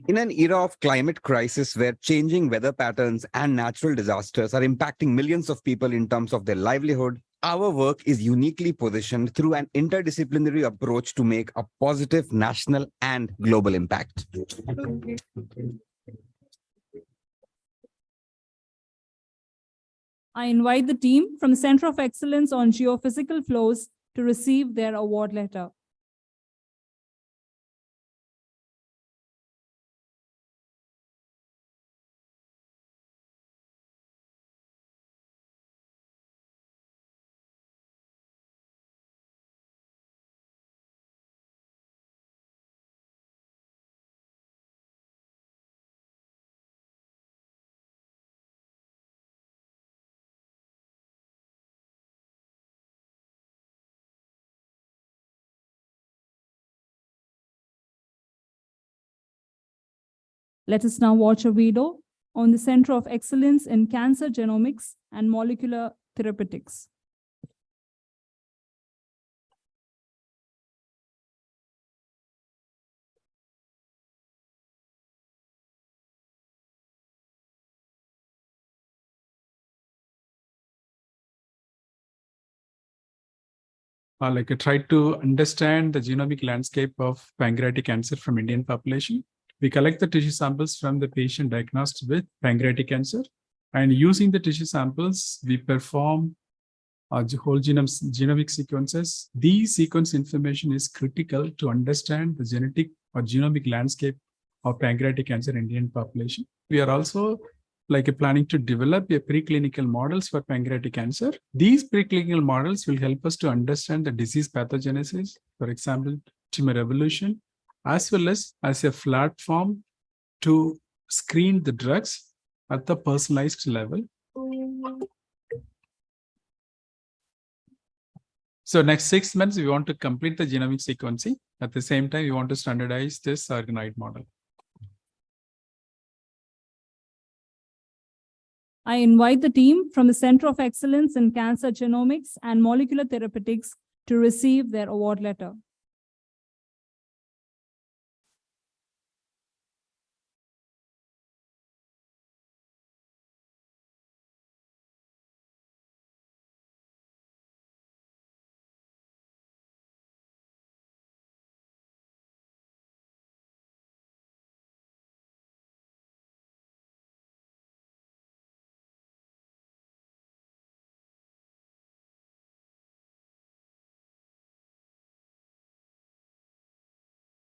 In an era of climate crisis where changing weather patterns and natural disasters are impacting millions of people in terms of their livelihood, our work is uniquely positioned through an interdisciplinary approach to make a positive national and global impact. I invite the team from the Center of Excellence on Geophysical Flows to receive their award letter. Let us now watch a video on the Center of Excellence in Cancer Genomics and Molecular Therapeutics. I tried to understand the genomic landscape of pancreatic cancer from Indian population. We collect the tissue samples from the patient diagnosed with pancreatic cancer, and using the tissue samples, we perform whole genomic sequences. These sequence information is critical to understand the genetic or genomic landscape of pancreatic cancer in Indian population. We are also planning to develop a preclinical models for pancreatic cancer. These preclinical models will help us to understand the disease pathogenesis, for example, tumor evolution, as well as a platform to screen the drugs at the personalized level. So next 6 months, we want to complete the genomic sequencing. At the same time, we want to standardize this organoid model. I invite the team from the Center of Excellence in Cancer Genomics and Molecular Therapeutics to receive their award letter.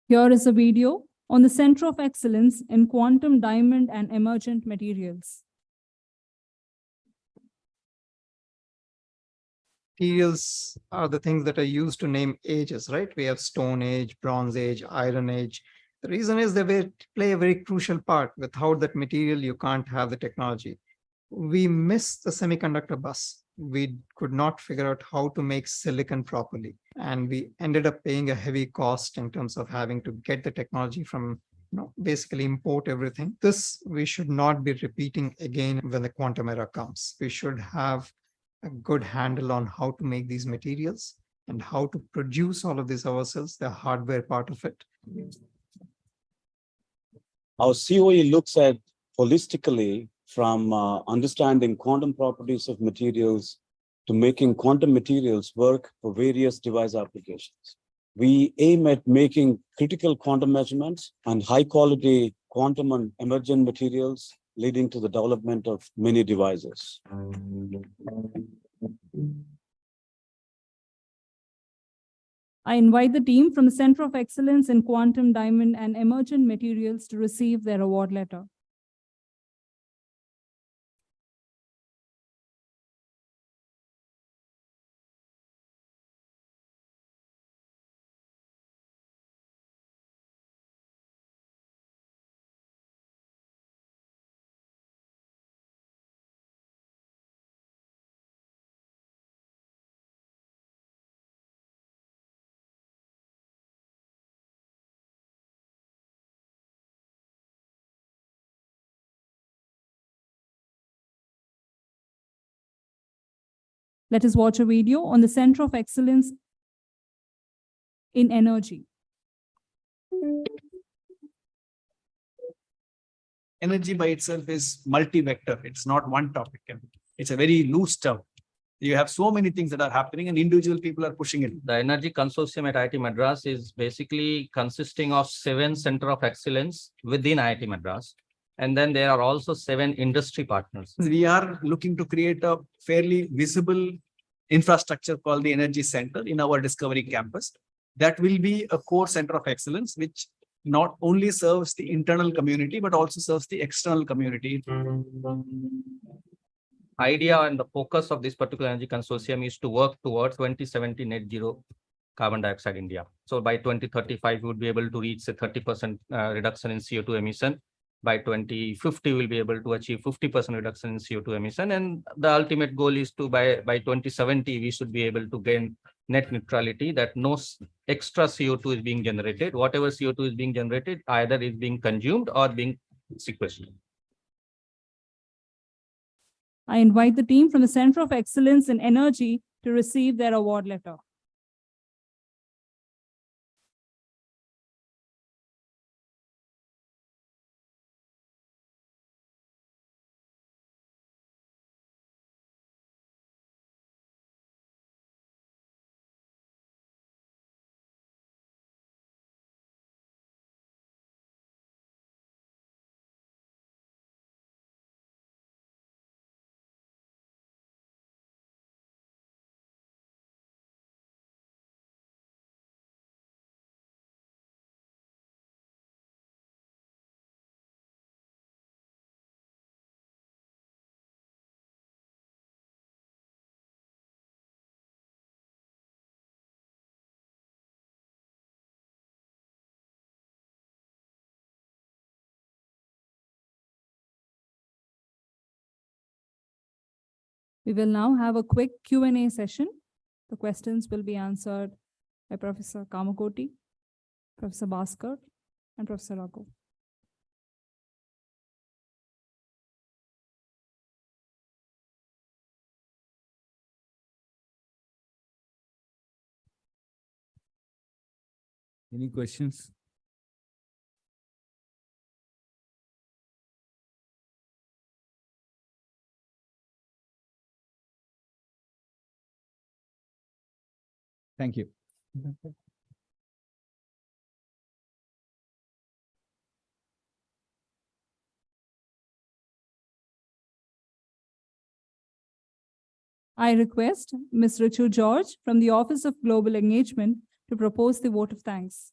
Here is a video on the Center of Excellence in Quantum Diamond and Emergent Materials. Materials are the things that are used to name ages, right? We have Stone Age, Bronze Age, Iron Age. The reason is they play a very crucial part. Without that material, you can't have the technology. We missed the semiconductor bus. We could not figure out how to make silicon properly. And we ended up paying a heavy cost in terms of having to get the technology from, basically import everything. This we should not be repeating again when the quantum era comes. We should have a good handle on how to make these materials and how to produce all of this ourselves, the hardware part of it. Our CoE looks at holistically from understanding quantum properties of materials to making quantum materials work for various device applications. We aim at making critical quantum measurements and high quality quantum and emergent materials, leading to the development of many devices. I invite the team from the Center of Excellence in Quantum Diamond and Emergent Materials to receive their award letter. Let us watch a video on the Center of Excellence in Energy. Energy by itself is multi-vector. It's not one topic. It's a very loose term. You have so many things that are happening and individual people are pushing it. The Energy Consortium at IIT Madras is basically consisting of 7 Center of Excellence within IIT Madras. And then there are also 7 industry partners. We are looking to create a fairly visible infrastructure called the Energy Center in our Discovery Campus. That will be a core center of excellence, which not only serves the internal community, but also serves the external community. Idea and the focus of this particular energy consortium is to work towards 2070 net zero carbon dioxide India. So by 2035, we would be able to reach a 30% reduction in CO2 emission. By 2050, we'll be able to achieve 50% reduction in CO2 emission. And the ultimate goal is to by 2070, we should be able to gain net neutrality, that no extra CO2 is being generated. Whatever CO2 is being generated, either is being consumed or being sequestered. I invite the team from the Center of Excellence in Energy to receive their award letter. We will now have a quick Q&A session. The questions will be answered by Professor Kamakoti, Professor Bhaskar, and Professor Raghu. Any questions? Thank you. I request Ms. Richu George from the Office of Global Engagement to propose the vote of thanks.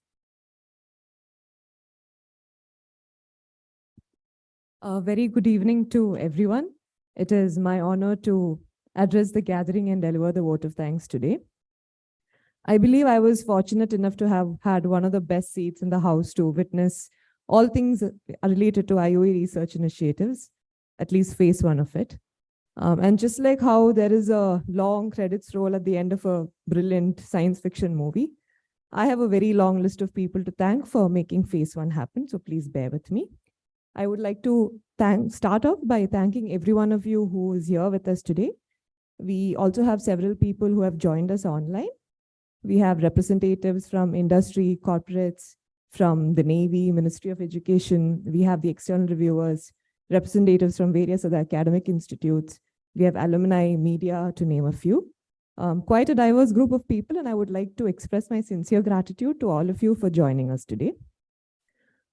A very good evening to everyone. It is my honor to address the gathering and deliver the vote of thanks today. I believe I was fortunate enough to have had one of the best seats in the House to witness all things related to IoE research initiatives, at least phase 1 of it. And just like how there is a long credits roll at the end of a brilliant science fiction movie, I have a very long list of people to thank for making phase 1 happen, so please bear with me. I would like to start off by thanking every one of you who is here with us today. We also have several people who have joined us online. We have representatives from industry, corporates, from the Navy, Ministry of Education. We have the external reviewers, representatives from various other academic institutes. We have alumni, media, to name a few. Quite a diverse group of people, and I would like to express my sincere gratitude to all of you for joining us today.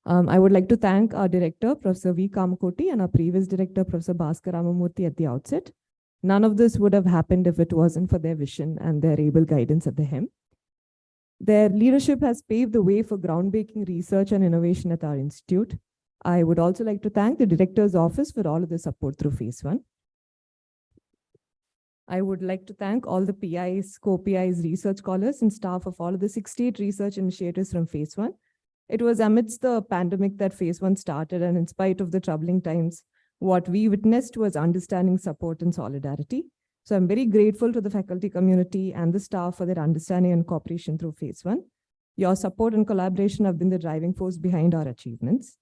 I would like to thank our director, Professor V. Kamakoti, and our previous director, Professor Bhaskar Ramamurthy, at the outset. None of this would have happened if it wasn't for their vision and their able guidance at the helm. Their leadership has paved the way for groundbreaking research and innovation at our institute. I would also like to thank the director's office for all of the support through phase 1. I would like to thank all the PIs, co-PIs, research scholars, and staff of all of the 68 research initiatives from phase 1. It was amidst the pandemic that phase 1 started, and in spite of the troubling times, what we witnessed was understanding, support, and solidarity. So I'm very grateful to the faculty community and the staff for their understanding and cooperation through phase 1. Your support and collaboration have been the driving force behind our achievements.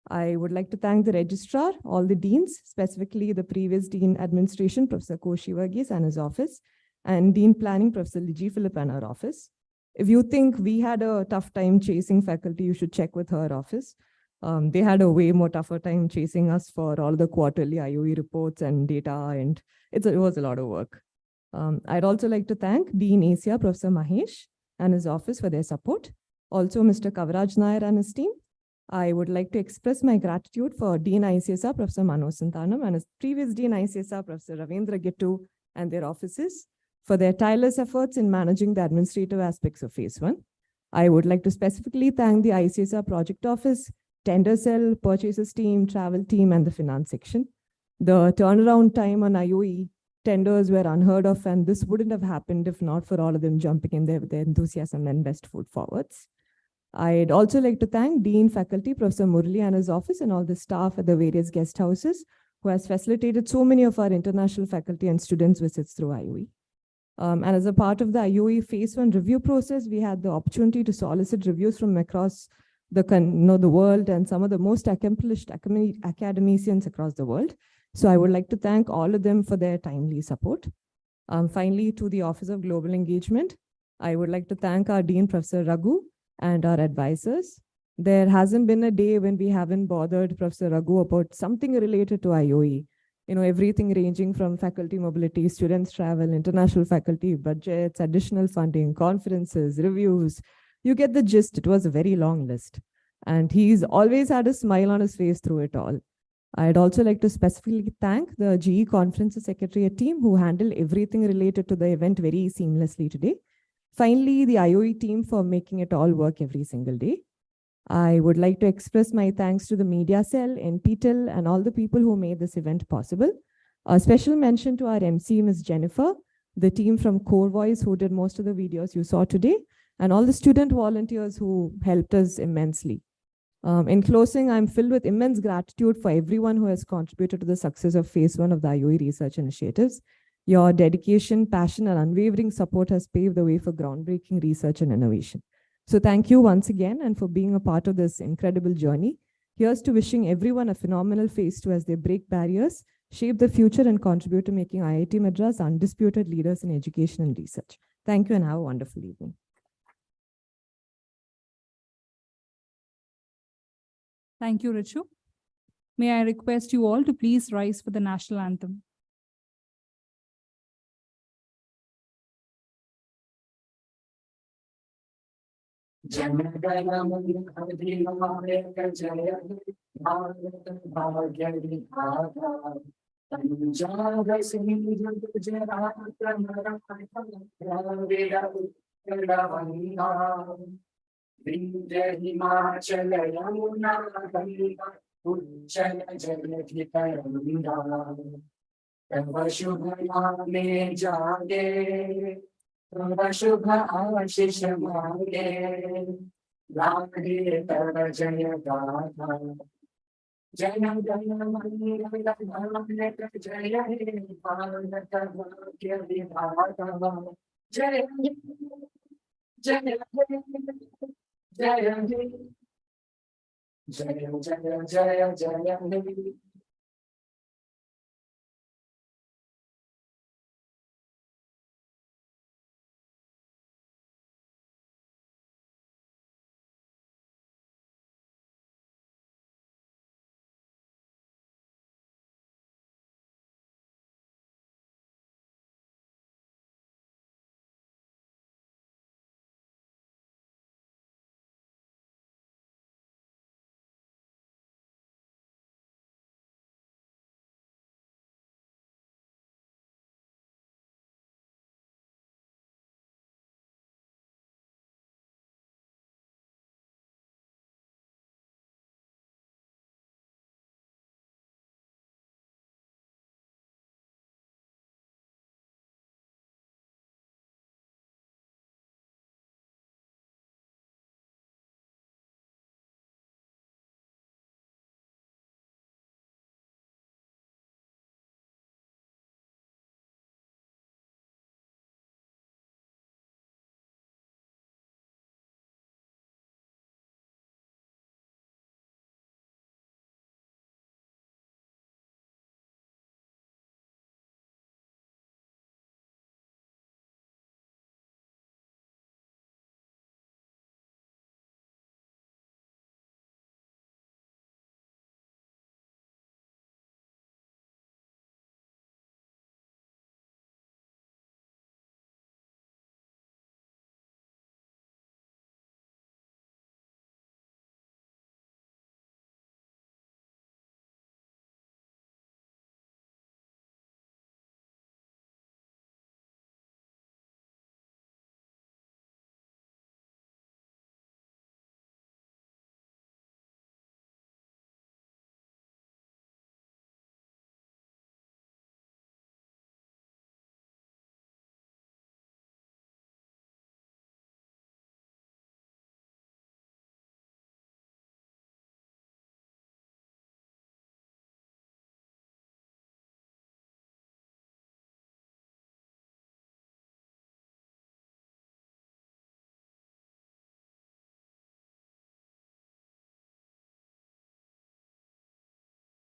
I would like to thank the registrar, all the deans, specifically the previous Dean Administration, Professor Koshi Varghese and his office, and Dean Planning, Professor Liji Philip and her office. If you think we had a tough time chasing faculty, you should check with her office. They had a way more tougher time chasing us for all the quarterly IoE reports and data, and it was a lot of work. I'd also like to thank Dean Asia, Professor Mahesh, and his office for their support. Also, Mr. Kavaraj Nair and his team. I would like to express my gratitude for Dean ICSR, Professor Manoj Santanam, and his previous Dean ICSR, Professor Ravindra Gittu, and their offices for their tireless efforts in managing the administrative aspects of Phase 1. I would like to specifically thank the ICSR Project Office, Tender Cell, Purchases Team, Travel Team, and the Finance Section. The turnaround time on IoE tenders were unheard of, and this wouldn't have happened if not for all of them jumping in there with their enthusiasm and best foot forwards. I'd also like to thank Dean Faculty, Professor Murli and his office, and all the staff at the various guest houses who has facilitated so many of our international faculty and students visits through IoE. And as a part of the IoE Phase 1 review process, we had the opportunity to solicit reviews from across the world and some of the most accomplished academicians across the world. So I would like to thank all of them for their timely support. Finally, to the Office of Global Engagement, I would like to thank our Dean, Professor Raghu, and our advisors. There hasn't been a day when we haven't bothered Professor Raghu about something related to IoE. Everything ranging from faculty mobility, students travel, international faculty budgets, additional funding, conferences, reviews. You get the gist. It was a very long list. And he's always had a smile on his face through it all. I'd also like to specifically thank the GE Conferences Secretariat team who handled everything related to the event very seamlessly today. Finally, the IoE team for making it all work every single day. I would like to express my thanks to the media cell, NPTEL, and all the people who made this event possible. A special mention to our MC, Ms. Jennifer, the team from Core Voice who did most of the videos you saw today, and all the student volunteers who helped us immensely. In closing, I'm filled with immense gratitude for everyone who has contributed to the success of Phase 1 of the IoE research initiatives. Your dedication, passion, and unwavering support has paved the way for groundbreaking research and innovation. So thank you once again and for being a part of this incredible journey. Here's to wishing everyone a phenomenal Phase 2 as they break barriers, shape the future, and contribute to making IIT Madras undisputed leaders in education and research. Thank you and have a wonderful evening. Thank you, Richu. May I request you all to please rise for the national anthem. Himachal Yamuna Ganga Uchala Jalati Karunda Tava Shubha Naame Jage Tava Shubha Ashish Mange Lage Tava Jaya Gatha Jaya Jaya Mangala Bhavana Jaya Bhavana Bhavya Vibhava Jaya Jaya Jaya Jaya Jaya Jaya Jaya